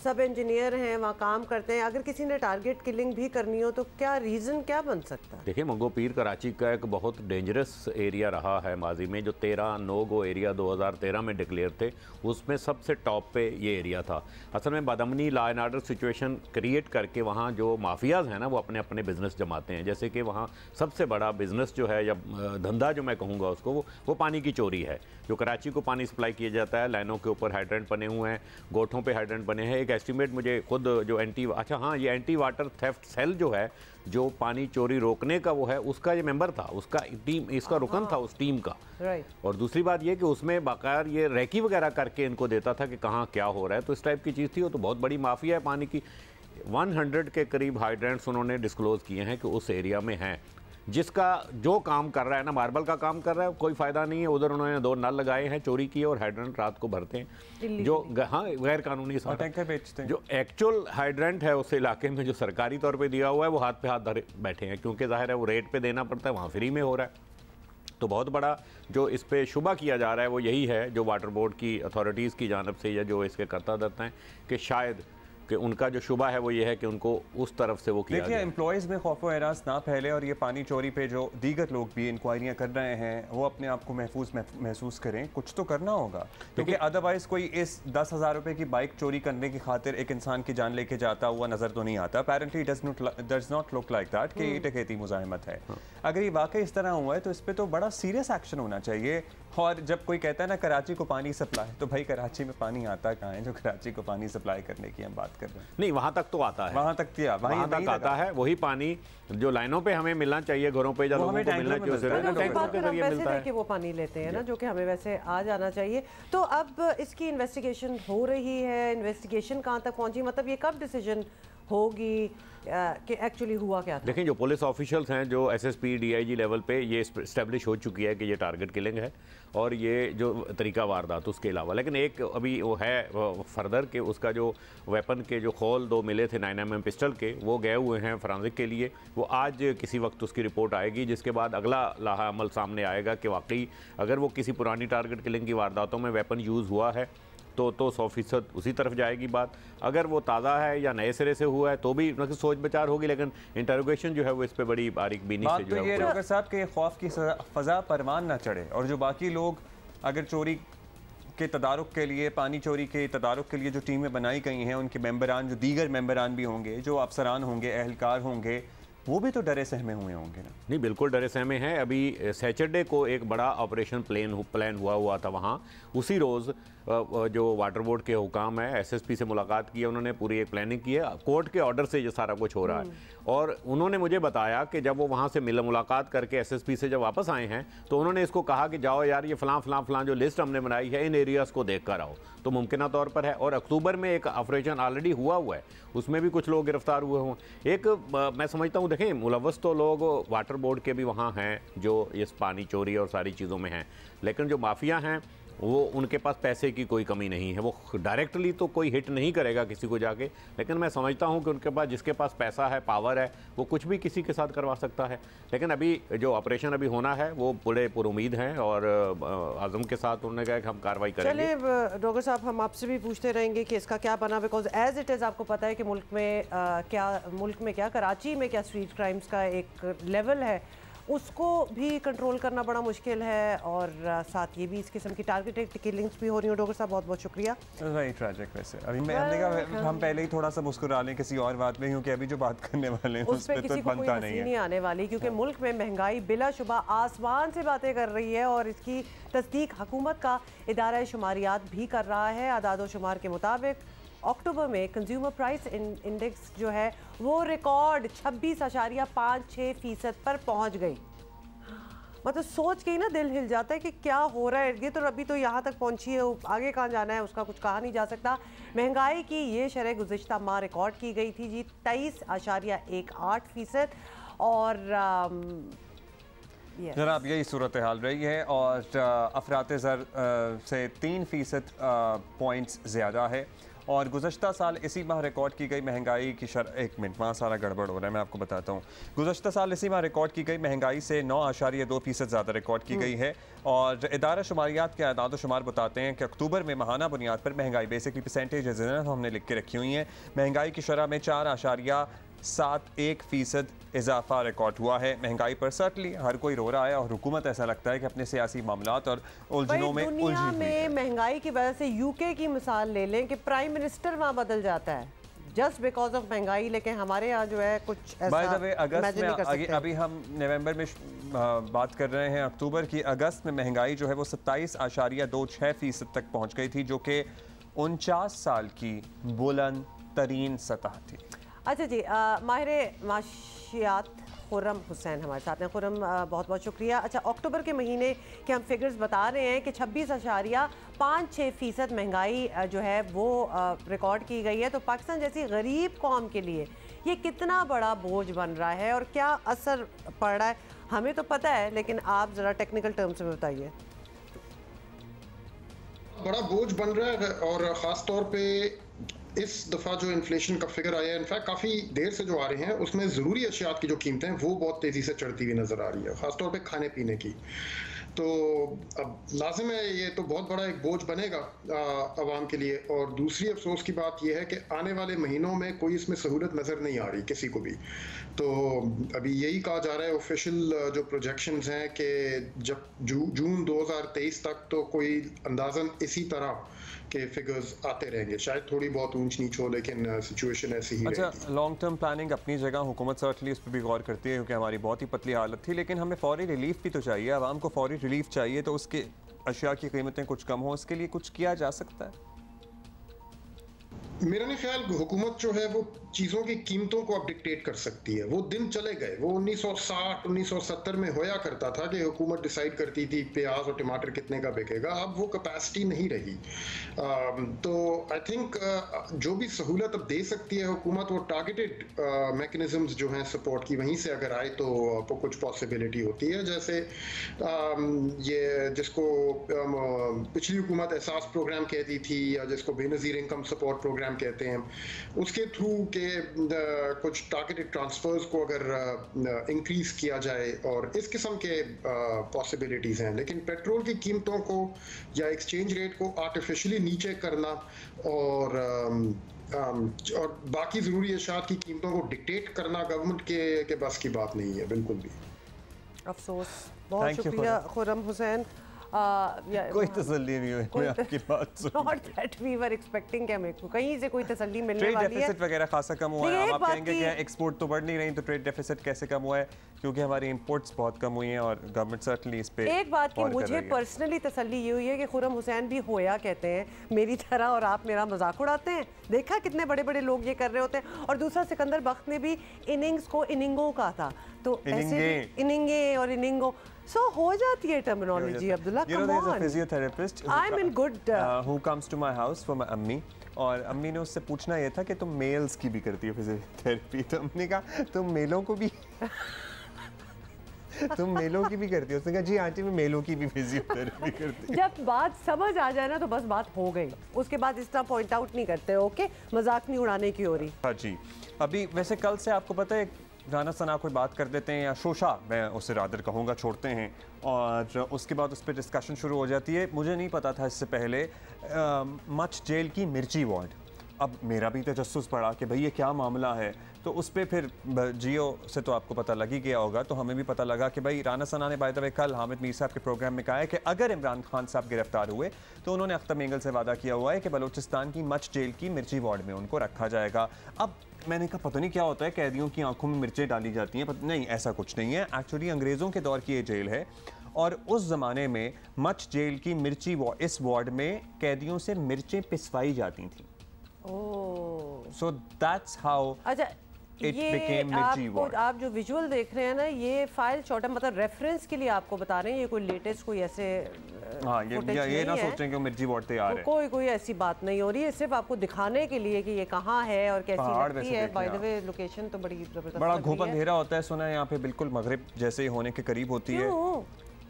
सब इंजीनियर हैं, वहाँ काम करते हैं, अगर किसी ने टारगेट किलिंग भी करनी हो तो क्या रीज़न क्या बन सकता है? देखिए, मंगोपीर कराची का एक बहुत डेंजरस एरिया रहा है माजी में। जो 13 नो-गो एरिया 2013 में डिक्लेयर थे उसमें सबसे टॉप पे ये एरिया था। असल में बदअमनी, law and order situation create करके वहाँ जो माफियाज हैं ना वो अपने अपने बिजनेस जमाते हैं। जैसे कि वहाँ सबसे बड़ा बिजनेस जो है या धंधा जो मैं कहूँगा उसको, वो पानी की चोरी है। जो कराची को पानी सप्लाई किया जाता है, लाइनों के ऊपर हाइड्रेंट बने हुए हैं, गोठों पे हाइड्रेंट बने हैं। एक एस्टिमेट मुझे खुद जो ये एंटी वाटर थेफ्ट सेल जो है, जो पानी चोरी रोकने का वो है, उसका ये मेंबर था, उसका टीम, इसका रुकन था उस टीम का। और दूसरी बात ये कि उसमें बाकायद ये रैकी वगैरह करके इनको देता था कि कहाँ क्या हो रहा है। तो इस टाइप की चीज़ थी। वो तो बहुत बड़ी माफिया है पानी की। 100 के करीब हाइड्रेंट्स उन्होंने डिस्क्लोज किए हैं कि उस एरिया में हैं। जिसका जो काम कर रहा है ना, मार्बल का काम कर रहा है, कोई फ़ायदा नहीं है। उधर उन्होंने 2 नल लगाए हैं, चोरी किए और हाइड्रेंट रात को भरते हैं जो गैर कानूनी बेचते हैं। जो एक्चुअल हाइड्रेंट है उस इलाके में जो सरकारी तौर पे दिया हुआ है वो हाथ पे हाथ धरे बैठे हैं, क्योंकि जाहिर है वो रेट पे देना पड़ता है, वहाँ फ्री में हो रहा है। तो बहुत बड़ा जो इस पे शुबा किया जा रहा है वो यही है, जो वाटर बोर्ड की अथॉरिटीज़ की जानब से या जो इसके कर्ता धर्ता हैं, कि शायद कि उनका जो शुबा है वो ये है कि उनको उस तरफ से वो किया देखिए एम्प्लॉयज़ में खौफ व हरास ना फैले और ये पानी चोरी पे जो दीगर लोग भी इंक्वायरियां कर रहे हैं वो अपने आप को महसूस करें, कुछ तो करना होगा, क्योंकि अदरवाइज कोई इस 10,000 रुपए की बाइक चोरी करने की खातिर एक इंसान की जान लेके जाता हुआ नज़र तो नहीं आता। Apparently does not look like that कि ये डकैती मुज़ाहमत है। अगर ये वाकई इस तरह हुआ है तो इस पर तो बड़ा सीरियस एक्शन होना चाहिए। और जब कोई कहता है ना कराची को पानी सप्लाई, तो भाई कराची में पानी आता कहाँ है जो कराची को पानी सप्लाई करने की हम बात कर रहे हैं? नहीं, वहाँ तक तो आता है, वहाँ तक वहाँ तक आता है। वही पानी जो लाइनों पे हमें मिलना चाहिए, घरों पे, लोगों को मिलना चाहिए, कि वो पानी लेते हैं ना, जो कि हमें वैसे आ जाना चाहिए। तो अब इसकी इन्वेस्टिगेशन हो रही है, इन्वेस्टिगेशन कहाँ तक पहुंची, मतलब ये कब डिसीजन होगी कि एक्चुअली हुआ क्या था? लेकिन जो पुलिस ऑफिशियल्स हैं, जो एसएसपी डीआईजी लेवल पे ये इस्टेब्लिश हो चुकी है कि ये टारगेट किलिंग है और ये जो तरीका वारदात उसके अलावा, लेकिन एक अभी वो है फर्दर कि उसका जो वेपन के जो खोल 2 मिले थे 9mm पिस्टल के, वो गए हुए हैं फॉरेंसिक के लिए। वो आज किसी वक्त उसकी रिपोर्ट आएगी, जिसके बाद अगला लाहा अमल सामने आएगा कि वाकई अगर वो किसी पुरानी टारगेट किलिंग की वारदातों में वेपन यूज़ हुआ है तो 100% उसी तरफ जाएगी बात। अगर वो ताज़ा है या नए सिरे से हुआ है तो भी मतलब सोच विचार होगी, लेकिन इंटरोगेशन जो है वो इस पे बड़ी बारीक बीनी से जो है ये डॉक्टर साहब के खौफ की फजा परवान ना चढ़े और जो बाकी लोग अगर चोरी के तदारुक के लिए, पानी चोरी के तदारुक के लिए जो टीमें बनाई गई हैं, उनके मेंबरान, जो दीगर मेंबरान भी होंगे, जो अफसरान होंगे, एहलकार होंगे, वो भी तो डरे सहमे हुए होंगे ना? नहीं, बिल्कुल डरे सहमे हैं। अभी सैटरडे को एक बड़ा ऑपरेशन प्लान हुआ था वहाँ। उसी रोज़ जो वाटर बोर्ड के हुकाम है, एसएसपी से मुलाकात की है, उन्होंने पूरी एक प्लानिंग की है। कोर्ट के ऑर्डर से ये सारा कुछ हो रहा है। और उन्होंने मुझे बताया कि जब वो वहाँ से मुलाकात करके एसएसपी से जब वापस आए हैं तो उन्होंने इसको कहा कि जाओ यार, ये फलां जो लिस्ट हमने बनाई है इन एरियाज़ को देख कर आओ। तो मुमकिन तौर पर है। और अक्टूबर में एक ऑपरेशन ऑलरेडी हुआ है, उसमें भी कुछ लोग गिरफ्तार हुए हों। एक मैं समझता हूँ, देखें, मुलव्वस तो लोग वाटर बोर्ड के भी वहाँ हैं जो इस पानी चोरी और सारी चीज़ों में हैं, लेकिन जो माफिया हैं वो उनके पास पैसे की कोई कमी नहीं है। वो डायरेक्टली तो कोई हिट नहीं करेगा किसी को जाके, लेकिन मैं समझता हूं कि उनके पास, जिसके पास पैसा है, पावर है, वो कुछ भी किसी के साथ करवा सकता है। लेकिन अभी जो ऑपरेशन अभी होना है वो पूरे पुरुमीद हैं और आज़म के साथ उन्होंने कहा कि हम कार्रवाई करेंगे। चलिए डॉक्टर साहब, हम आपसे भी पूछते रहेंगे कि इसका क्या बना, बिकॉज एज इट इज़ आपको पता है कि मुल्क में क्या कराची में क्या स्ट्रीट क्राइम्स का एक लेवल है, उसको भी कंट्रोल करना बड़ा मुश्किल है। और साथ ये भी इस किस्म की टारगेटेड किलिंग्स भी हो रही हो। डॉक्टर साहब बहुत बहुत शुक्रिया। Very tragic. वैसे अभी हमने कहा हम पहले ही थोड़ा सा मुस्कुरा लें किसी और बात में, क्योंकि अभी जो बात करने वाले हैं उस पे तो बनता नहीं आने वाली, क्योंकि मुल्क में महंगाई बिलाशुबा आसमान से बातें कर रही है और इसकी तस्दीक हुकूमत का इदारा शुमारियात भी कर रहा है। आदाद शुमार के मुताबिक अक्टूबर में कंज्यूमर प्राइस इंडेक्स जो है वो रिकॉर्ड 26.56% पर पहुंच गई। मतलब सोच के ही ना दिल हिल जाता है कि क्या हो रहा है। ये तो अभी तो यहाँ तक पहुंची है, आगे कहाँ जाना है उसका कुछ कहा नहीं जा सकता। महंगाई की ये शरह गुज़िश्ता माह रिकॉर्ड की गई थी जी 23.18%। और जनाब यही सूरत हाल रही है और अफरात ज़र से 3% पॉइंट्स ज़्यादा है। और गुज़श्ता साल इसी माह रिकॉर्ड की गई महंगाई की एक मिनट, वहाँ सारा गड़बड़ हो रहा है, मैं आपको बताता हूँ। गुज़श्ता साल इसी माह रिकॉर्ड की गई महंगाई से 9.2% ज़्यादा रिकॉर्ड की गई है। और इदारा शुमारियात के आदाद शुमार बताते हैं कि अक्टूबर में माहाना बुनियाद पर महंगाई, बेसिकली परसेंटेज हमने लिख के रखी हुई हैं, महंगाई की शरह में 4.71% इजाफा रिकॉर्ड हुआ है। महंगाई पर सर्टली हर कोई रो रहा है और हुकूमत ऐसा लगता है कि अपने सियासी मामलात और उलझनों में दुनिया में महंगाई की वजह से यूके की मिसाल ले लें कि प्राइम मिनिस्टर वहाँ बदल जाता है जस्ट बिकॉज ऑफ महंगाई, लेकिन हमारे यहाँ जो है कुछ ऐसा अगस्त में अभी हम नवंबर में बात कर रहे हैं अक्टूबर की। अगस्त में महंगाई जो है वो 27.26% तक पहुँच गई थी, जो कि 49 साल की बुलंद तरीन सतह थी। अच्छा जी, माहिर माशियात खुर्रम हुसैन हमारे साथ हैं। खुर्रम बहुत बहुत शुक्रिया। अच्छा, अक्टूबर के महीने के हम फिगर्स बता रहे हैं कि 26.56% महंगाई जो है वो रिकॉर्ड की गई है। तो पाकिस्तान जैसी गरीब कौम के लिए ये कितना बड़ा बोझ बन रहा है और क्या असर पड़ रहा है, हमें तो पता है, लेकिन आप ज़रा टेक्निकल टर्म्स में बताइए। बड़ा बोझ बन रहा है और ख़ास तौर पे इस दफ़ा जो इन्फ्लेशन का फिगर आया है, इनफैक्ट काफ़ी देर से जो आ रहे हैं, उसमें ज़रूरी अशियात की जो कीमतें हैं वो बहुत तेज़ी से चढ़ती हुई नज़र आ रही है, ख़ासतौर पे खाने पीने की। तो अब लाजिम है, ये तो बहुत बड़ा एक बोझ बनेगा आवाम के लिए। और दूसरी अफसोस की बात यह है कि आने वाले महीनों में कोई इसमें सहूलत नज़र नहीं आ रही किसी को भी। तो अभी यही कहा जा रहा है, ऑफिशियल जो प्रोजेक्शंस हैं, कि जब जून 2023 तक तो कोई अंदाज़न इसी तरह के फिगर्स आते रहेंगे, शायद थोड़ी बहुत ऊंच नीच हो, लेकिन सिचुएशन ऐसी ही रहेगी। अच्छा, लॉन्ग टर्म प्लानिंग अपनी जगह, हुकूमत सर्टनली इस पर भी गौर करती है क्योंकि हमारी बहुत ही पतली हालत थी, लेकिन हमें फौरी रिलीफ भी तो चाहिए, आवाम को फौरी रिलीफ चाहिए, तो उसके अशिया की कीमतें कुछ कम हो, उसके लिए कुछ किया जा सकता है? मेरा नहीं ख्याल हुकूमत जो है वो चीज़ों की कीमतों को अब डिक्टेट कर सकती है। वो दिन चले गए, वो 1960 1970 में होया करता था कि हुकूमत डिसाइड करती थी प्याज और टमाटर कितने का बिकेगा। अब वो कैपेसिटी नहीं रही। तो आई थिंक जो भी सहूलत अब दे सकती है हुकूमत, वो टारगेटेड मैकेनिज्म्स जो हैं सपोर्ट की, वहीं से अगर आए तो कुछ पॉसिबिलिटी होती है। जैसे ये जिसको पिछली हुकूमत एहसास प्रोग्राम कहती थी, या जिसको बेनज़ीर इनकम सपोर्ट प्रोग्राम कहते हैं, उसके थ्रू के कुछ टारगेटेड ट्रांसफर्स को अगर इंक्रीज किया जाए, और इस किस्म के पॉसिबिलिटीज़ हैं। लेकिन पेट्रोल की कीमतों को या एक्सचेंज रेट को आर्टिफिशियली नीचे करना और बाकी ज़रूरी अशात की कीमतों को डिक्टेट करना गवर्नमेंट के बस की बात नहीं है, बिल्कुल भी। अफसोस। बहुत शुक्रिया खुर्रम हुसैन। कोई तसल्ली नहीं हुई आपकी बात सुन। Not that we were expecting कि हमें कहीं से कोई तसल्ली मिलने ट्रेड वाली है। डेफिसिट वगैरह खासा कम हुआ है। आप कहेंगे कि एक्सपोर्ट तो बढ़ नहीं रही, तो ट्रेड डेफिसिट कैसे कम हुआ है? क्योंकि हमारी इंपोर्ट्स बहुत कम हुई हैं और गवर्नमेंट सर्टनली इस पे एक बात की मुझे पर्सनली तसल्ली ये हुई है कि खुर्रम हुसैन भी होया कहते हैं मेरी तरह, और आप मेरा मजाक उड़ाते हैं। देखा कितने बड़े बड़े लोग ये कर रहे होते हैं। और दूसरा, सिकंदर बख्त ने भी इनिंग्स को इनिंगों का था, तो ऐसे इनिंगे और इनिंगो सो हो जाती है terminology. Abdullah, come on, physiotherapist I am in good who comes to my house for my अम्मी, और अम्मी ने उससे पूछना ये था कि तुम मेल्स की भी करती हो फिजियोथेरेपी? तो हमने कहा तुम मेलों को भी तुम मेलों की भी करती हो? उसने कहा जी आंटी मैं मेलों की भी फिजियोथेरेपी करती हूँ। जब बात समझ आ जाए ना तो बस बात हो गई, उसके बाद इस तरह पॉइंट आउट नहीं करते। ओके, मजाक नहीं उड़ाने की हो रही। हाँ जी। अभी वैसे कल से आपको पता है राना सना कोई बात कर देते हैं, या शोशा मैं उसे रादर कहूँगा, छोड़ते हैं, और उसके बाद उस पर डिस्कशन शुरू हो जाती है। मुझे नहीं पता था इससे पहले मच जेल की मिर्ची वार्ड। अब मेरा भी तजस्सुस पड़ा कि भाई ये क्या मामला है, तो उस पर फिर जियो से तो आपको पता लग ही गया होगा, तो हमें भी पता लगा कि भाई राना सना ने बाय द वे कल हामिद मीर साहब के प्रोग्राम में कहा है कि अगर इमरान खान साहब गिरफ्तार हुए तो उन्होंने अख्तर मेंगल से वादा किया हुआ है कि बलूचिस्तान की मच जेल की मिर्ची वार्ड में उनको रखा जाएगा। अब मैंने कहा पता नहीं क्या होता है, कैदियों की आंखों में मिर्चें डाली जाती हैं। नहीं, ऐसा कुछ नहीं है। एक्चुअली अंग्रेज़ों के दौर की ये जेल है, और उस ज़माने में मच जेल की मिर्ची इस वार्ड में कैदियों से मिर्चें पिसवाई जाती थी। सो दैट्स हाउ आप जो विजुअल देख रहे हैं ना, ये फाइल छोटा, मतलब रेफरेंस के लिए आपको बता रहे हैं, ये कोई लेटेस्ट कोई ऐसे ये ना सोचें कि मिर्ची वार्ड तैयार है, कोई ऐसी बात नहीं हो रही है। सिर्फ आपको दिखाने के लिए कि ये कहाँ है और कैसी लगती है। बाय द वे लोकेशन तो बड़ी जबरदस्त, बड़ा घुप अंधेरा होता है, सुना है यहाँ पे बिल्कुल मगरिब जैसे ही होने के करीब होती है।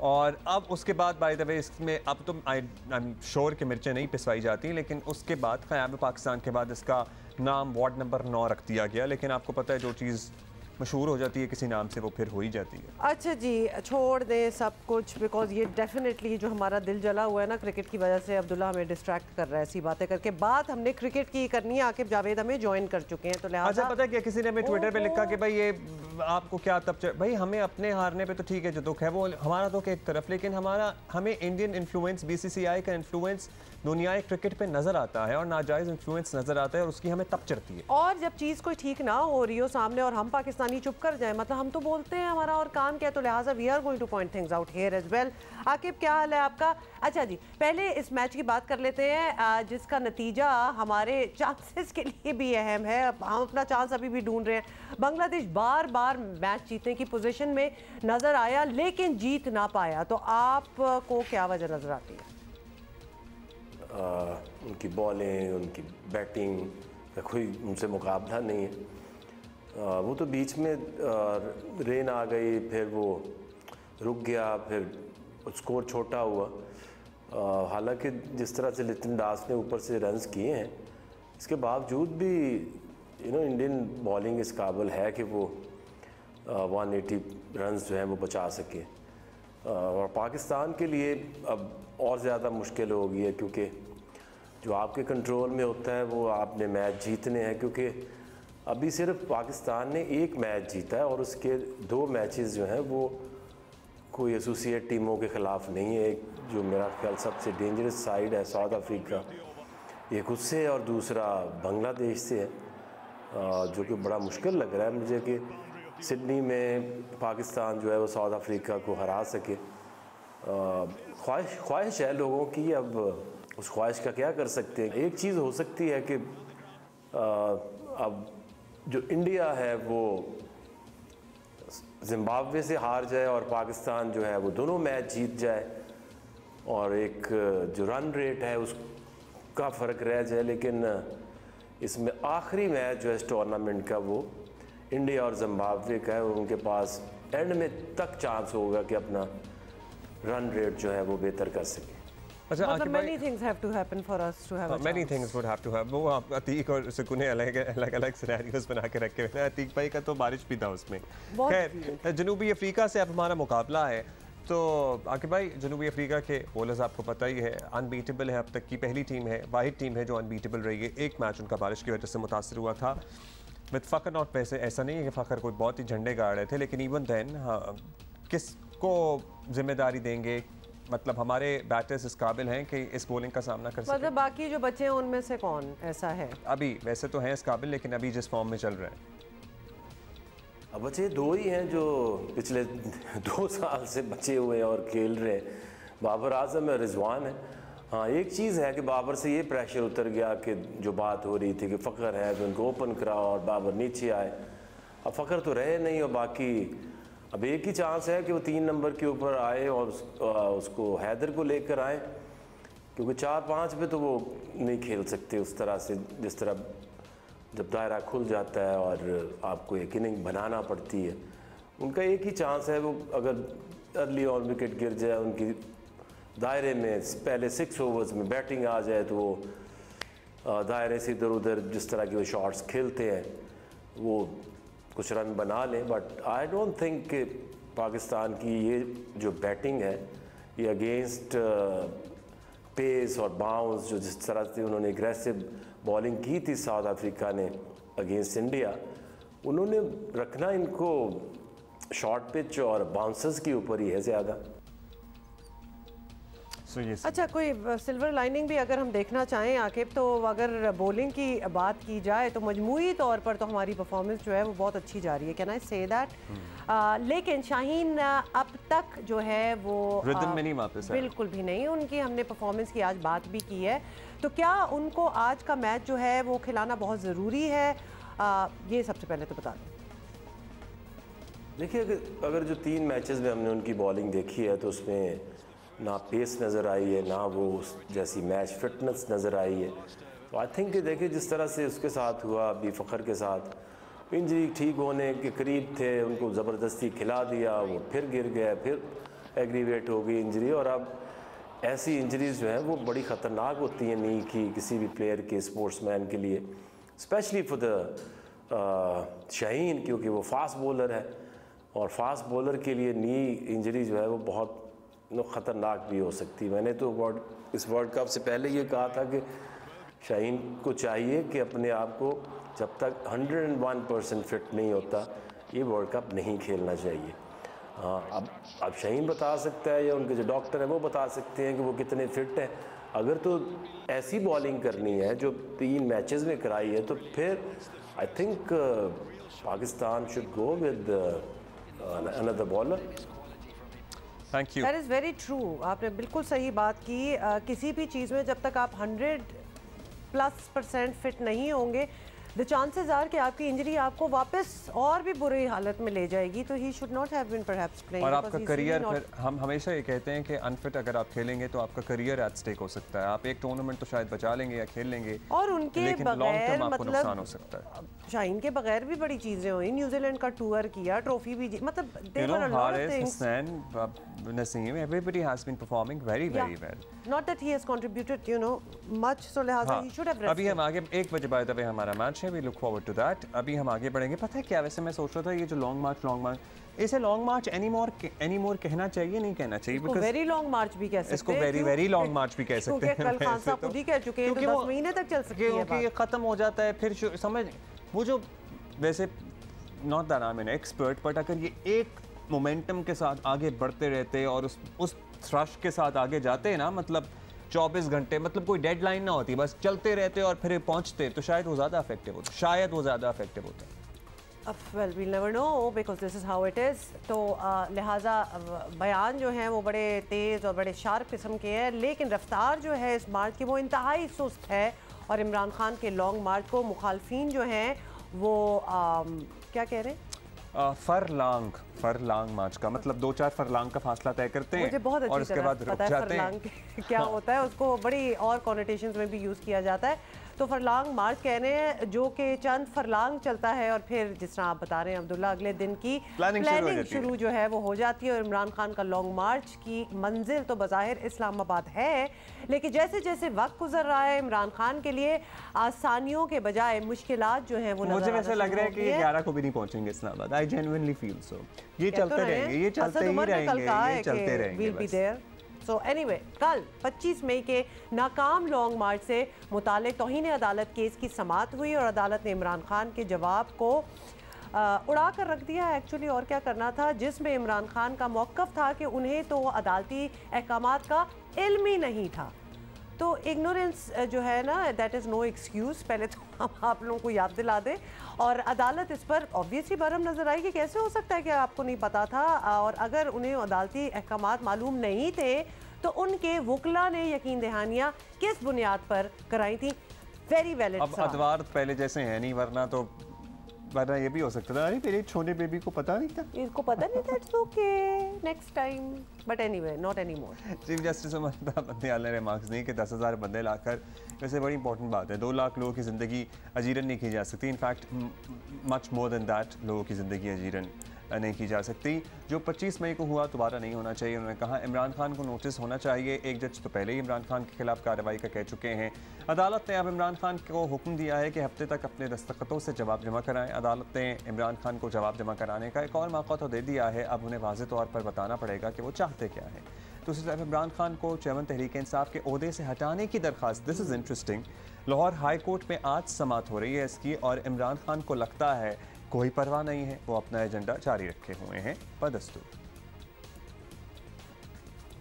और अब उसके बाद बाय द वे इसमें अब तो आई एम श्योर कि मिर्चें नहीं पिसवाई जाती, लेकिन उसके बाद क़याम पाकिस्तान के बाद इसका नाम वार्ड नंबर 9 रख दिया गया। लेकिन आपको पता है जो चीज़ मशहूर हो जाती है किसी नाम से वो फिर हो ही जाती है। अच्छा जी, छोड़ दें सब कुछ, बिकॉज ये डेफिनेटली जो हमारा दिल जला हुआ है ना क्रिकेट की वजह से, अब्दुल्ला हमें डिस्ट्रैक्ट कर रहा है ऐसी बातें करके। बात हमने क्रिकेट की करनी है, आकिब जावेद हमें ज्वाइन कर चुके हैं, तो लिहाजा अच्छा पता है क्या, किसी ने हमें ट्विटर पे लिखा कि भाई ये आपको क्या तब भाई हमें अपने हारने पे तो ठीक है, जो दुख है वो हमारा दुख एक तरफ, लेकिन हमें इंडियन इन्फ्लुएंस, बीसीसीआई का इन्फ्लुएंस दुनियाई क्रिकेट पे नजर आता है, और नाजायज इन्फ्लुएंस नजर आता है, और उसकी हमें तब चढ़ती है। और जब चीज़ कोई ठीक ना हो रही हो सामने और हम पाकिस्तानी चुप कर जाए, मतलब हम तो बोलते हैं हमारा और काम क्या है, तो लिहाजा we are going to point things out here as well. Aqib क्या हाल है आपका? अच्छा जी, पहले इस मैच की बात कर लेते हैं जिसका नतीजा हमारे चांसेस के लिए भी अहम है। हम अपना चांस अभी भी ढूंढ रहे हैं। बांग्लादेश बार बार मैच जीतने की पोजीशन में नजर आया लेकिन जीत ना पाया, तो आपको क्या वजह नजर आती है? उनकी बॉलिंग, उनकी बैटिंग का कोई उनसे मुकाबला नहीं है। वो तो बीच में रेन आ गई, फिर वो रुक गया, फिर स्कोर छोटा हुआ। हालांकि जिस तरह से लिटन दास ने ऊपर से रन्स किए हैं, इसके बावजूद भी इंडियन बॉलिंग इस काबिल है कि वो 180 रन्स जो हैं वो बचा सके। और पाकिस्तान के लिए अब और ज़्यादा मुश्किल हो गई है, क्योंकि जो आपके कंट्रोल में होता है वो आपने मैच जीतने हैं, क्योंकि अभी सिर्फ पाकिस्तान ने एक मैच जीता है और उसके 2 मैचेस जो हैं वो कोई एसोसिएट टीमों के ख़िलाफ़ नहीं है। एक जो मेरा ख्याल सबसे डेंजरस साइड है साउथ अफ्रीका, एक उससे और दूसरा बांग्लादेश से है, जो कि बड़ा मुश्किल लग रहा है मुझे कि सिडनी में पाकिस्तान जो है वो साउथ अफ्रीका को हरा सके। ख्वाहिश है लोगों की, अब उस ख्वाहिश का क्या कर सकते हैं। एक चीज़ हो सकती है कि अब जो इंडिया है वो जिम्बाब्वे से हार जाए और पाकिस्तान जो है वो दोनों मैच जीत जाए और एक जो रन रेट है उसका फ़र्क रह जाए। लेकिन इसमें आखिरी मैच जो है इस टूर्नामेंट का वो इंडिया और जिम्बाब्वे का है, उनके पास एंड में तक चांस होगा कि अपना रन रेट जो है वो बेहतर कर सके। अच्छा, many things have to happen for us to have a many chance. things would have to have। वो आप अतीक और सुकून अलग सिनेरियोस बना के रखे हुए हैं। अतीक भाई का तो बारिश भी था उसमें। खैर, जनूबी अफ्रीका से अब हमारा मुकाबला है, तो आकिब भाई जनूबी अफ्रीका के बॉलर्स आपको पता ही है अनबीटेबल है, अब तक की पहली टीम है, वाहिद टीम है जो अनबीटेबल रही है। एक मैच उनका बारिश की वजह से मुतासर हुआ था विद फ़खर नॉट। वैसे ऐसा नहीं है कि फ़खर कोई बहुत ही झंडे गाड़ रहे थे, लेकिन इवन देन किसको जिम्मेदारी देंगे? मतलब हमारे बैटर्स इस काबिल हैं कि इस बॉलिंग का सामना कर सकें? मतलब बाकी जो बच्चे हैं उनमें से कौन ऐसा है? अभी वैसे तो हैं इस काबिल, लेकिन अभी जिस फॉर्म में चल रहे हैं अब बच्चे 2 ही हैं जो पिछले 2 साल से बचे हुए हैं और खेल रहे हैं, बाबर आजम और रिजवान है। हाँ, एक चीज़ है कि बाबर से ये प्रेशर उतर गया कि जो बात हो रही थी कि फ़खर है तो उनको ओपन कराओ और बाबर नीचे आए। अब फ़खर तो रहे नहीं और बाकी अब एक ही चांस है कि वो 3 नंबर के ऊपर आए और उसको हैदर को लेकर आए, क्योंकि 4-5 पे तो वो नहीं खेल सकते उस तरह से जिस तरह जब दायरा खुल जाता है और आपको एक इनिंग बनाना पड़ती है। उनका एक ही चांस है, वो अगर अर्ली ऑन विकेट गिर जाए उनकी दायरे में पहले 6 ओवर्स में बैटिंग आ जाए तो वो दायरे से इधर उधर जिस तरह के वो शॉट्स खेलते हैं वो कुछ रन बना लें। बट आई डोंट थिंक कि पाकिस्तान की ये जो बैटिंग है ये अगेंस्ट पेस और बाउंस जो जिस तरह से उन्होंने एग्रेसिव बॉलिंग की थी साउथ अफ्रीका ने अगेंस्ट इंडिया, उन्होंने रखना इनको शॉर्ट पिच और बाउंसर्स के ऊपर ही है ज़्यादा। अच्छा, कोई सिल्वर लाइनिंग भी अगर हम देखना चाहें आकिब, तो अगर बॉलिंग की बात की जाए तो मजमूई तौर पर तो हमारी परफॉर्मेंस जो है वो बहुत अच्छी जा रही है, कैन आई से दैट। लेकिन शाहीन अब तक जो है वो रिदम में नहीं वापस है, बिल्कुल भी नहीं। उनकी हमने परफॉर्मेंस की आज बात भी की है, तो क्या उनको आज का मैच जो है वो खिलाना बहुत ज़रूरी है? ये सबसे पहले तो बता दें। देखिए, अगर जो 3 मैचेस में हमने उनकी बॉलिंग देखी है तो उसमें ना पेस नज़र आई है, ना वो जैसी मैच फिटनेस नज़र आई है। तो आई थिंक कि देखिए जिस तरह से उसके साथ हुआ अभी फ़खर के साथ, इंजरी ठीक होने के करीब थे, उनको ज़बरदस्ती खिला दिया, वो फिर गिर गया, फिर एग्रीवेट हो गई इंजरी। और अब ऐसी इंजरीज़ जो हैं वो बड़ी ख़तरनाक होती हैं नी की किसी भी प्लेयर के, स्पोर्ट्समैन के लिए, स्पेशली फॉर द शाहीन, क्योंकि वो फास्ट बॉलर है और फास्ट बॉलर के लिए नी इंजरी जो है वो बहुत ख़तरनाक भी हो सकती है। मैंने तो इस वर्ल्ड कप से पहले ये कहा था कि शाहीन को चाहिए कि अपने आप को जब तक 101% फिट नहीं होता ये वर्ल्ड कप नहीं खेलना चाहिए। हाँ, अब शाहीन बता सकता है या उनके जो डॉक्टर हैं वो बता सकते हैं कि वो कितने फिट हैं। अगर तो ऐसी बॉलिंग करनी है जो 3 मैचेस में कराई है तो फिर I think Pakistan should go with another bowler. Thank you. That is very true, आपने बिल्कुल सही बात की। किसी भी चीज़ में जब तक आप 100+% फिट नहीं होंगे द चांसेस आर कि आपकी इंजरी आपको वापस और भी बुरी हालत में ले जाएगी, तो he should not have been perhaps playing. और आपका करियर फिर, हम हमेशा ये कहते हैं कि अनफिट अगर आप खेलेंगे तो आपका करियर एट स्टेक हो सकता है। आप एक टूर्नामेंट तो शायद बचा लेंगे या खेल लेंगे, और उनके बगैर नुकसान हो सकता है। शाहीन के बगैर भी बड़ी चीजें हुई, न्यूजीलैंड का टूर किया, ट्रॉफी भी, मतलब there were a lot of things. Naseem, everybody has been performing very very well. Not that he has contributed, you know, much, so लिहाजा he should have rested. अभी हम आगे 1 बजे बाद अभी हमारा मैच है, we look forward to that. अभी हम आगे बढ़ेंगे। पता है क्या, वैसे मैं सोच रहा था ये जो लॉन्ग मार्च इसे लॉन्ग मार्च एनीमोर कहना चाहिए, नहीं कहना चाहिए, बिकॉज़ वेरी लॉन्ग मार्च भी कह सकते हैं, इसको वेरी लॉन्ग मार्च भी कह सकते हैं। कल खान साहब खुद ही कह चुके हैं, तो 10 महीने तक चल सकती है क्योंकि ये खत्म हो जाता है फिर समझ वो जो, वैसे not that I am an expert, but अगर ये एक मोमेंटम के साथ आगे बढ़ते रहते और उस थ्रश के साथ आगे जाते हैं ना, मतलब 24 घंटे, मतलब कोई डेडलाइन ना होती, बस चलते रहते और फिर पहुंचते, तो शायद वो ज़्यादा इफेक्टिव होता, शायद वो ज़्यादा इफेक्टिव होता। Well we'll never know because this is how it is. तो लिहाजा बयान जो हैं वो बड़े तेज़ और बड़े शार्प किस्म के हैं, लेकिन रफ्तार जो है इस मार्च की वो इंतहाई सुस्त है। और इमरान खान के लॉन्ग मार्च को मुखालफीन जो हैं वो क्या कह रहे हैं, फरलांग मार्च का मतलब 2-4 फरलांग का फासला तय करते हैं, मुझे बहुत अच्छी और उसके बाद रुक जाते हैं। क्या होता है उसको बड़ी और कॉनोटेशंस में भी यूज़ किया जाता है। तो फरलांग मार्च कह रहे हैं, जो कि चंद फरलांग चलता है और फिर जिस तरह आप बता रहे हैं अब्दुल्ला, अगले दिन की प्लानिंग शुरू जो है वो हो जाती है। और इमरान खान का लॉन्ग मार्च की मंजिल तो बज़ाहिर इस्लामाबाद है, लेकिन जैसे जैसे वक्त गुजर रहा है इमरान खान के लिए आसानियों के बजाय मुश्किलात जो हैं वो मुझे वैसे लग रहा है कि 11 को भी नहीं पहुंचेंगे Islamabad. I genuinely feel so. ये चलते रहेंगे, ये चलते ही रहेंगे, ये चलते रहेंगे। सो एनीवे, कल 25 मई के नाकाम लॉन्ग मार्च से मुतालिक तौहीन अदालत केस की समाअत हुई और अदालत ने इमरान खान के जवाब को उड़ा कर रख दिया एक्चुअली, और क्या करना था, जिसमें इमरान खान का मौक़िफ़ था कि उन्हें तो अदालती अहकामात का इल्म ही नहीं था। तो इग्नोरेंस जो है ना, दैट इज़ नो एक्सक्यूज़, पहले तो हम आप लोगों को याद दिला दें। और अदालत इस पर ऑब्वियसली बरहम नज़र आई कि कैसे हो सकता है कि आपको नहीं पता था, और अगर उन्हें अदालती अहकामात मालूम नहीं थे तो उनके वकला ने यकीन दहानियाँ किस बुनियाद पर कराई थी। Very valid. अब अदवार पहले जैसे हैं नहीं, वरना ये भी हो सकता था, अरे मेरे छोटे बेबी को पता नहीं था, इसको पता नहीं था, it's okay next time, but anyway not anymore. Chief justice Bandial ने रिमार्क्स दी कि 10,000 बंदे लाकर, वैसे बड़ी इंपॉर्टेंट बात है, 2 लाख लोगों की ज़िंदगी अजीरन नहीं की जा सकती, in fact much more than that लोगों की ज़िंदगी अजीरन नहीं की जा सकती। जो 25 मई को हुआ दोबारा नहीं होना चाहिए। उन्होंने कहा इमरान खान को नोटिस होना चाहिए। एक जज तो पहले ही इमरान खान के खिलाफ कार्रवाई का कह चुके हैं। अदालत ने अब इमरान खान को हुक्म दिया है कि हफ्ते तक अपने दस्तखतों से जवाब जमा कराएं। अदालत ने इमरान खान को जवाब जमा कराने का एक और मौका तो दे दिया है, अब उन्हें वाज़ेह तौर पर बताना पड़ेगा कि वो चाहते क्या हैं। दूसरी तरफ इमरान खान को चेयरमैन तहरीक इंसाफ के ओहदे से हटाने की दरख्वास्त, this is interesting, Lahore high court में आज समाअत हो रही है इसकी, और इमरान खान को लगता है कोई परवाह नहीं है, वो अपना एजेंडा जारी रखे हुए हैं बदस्तूर।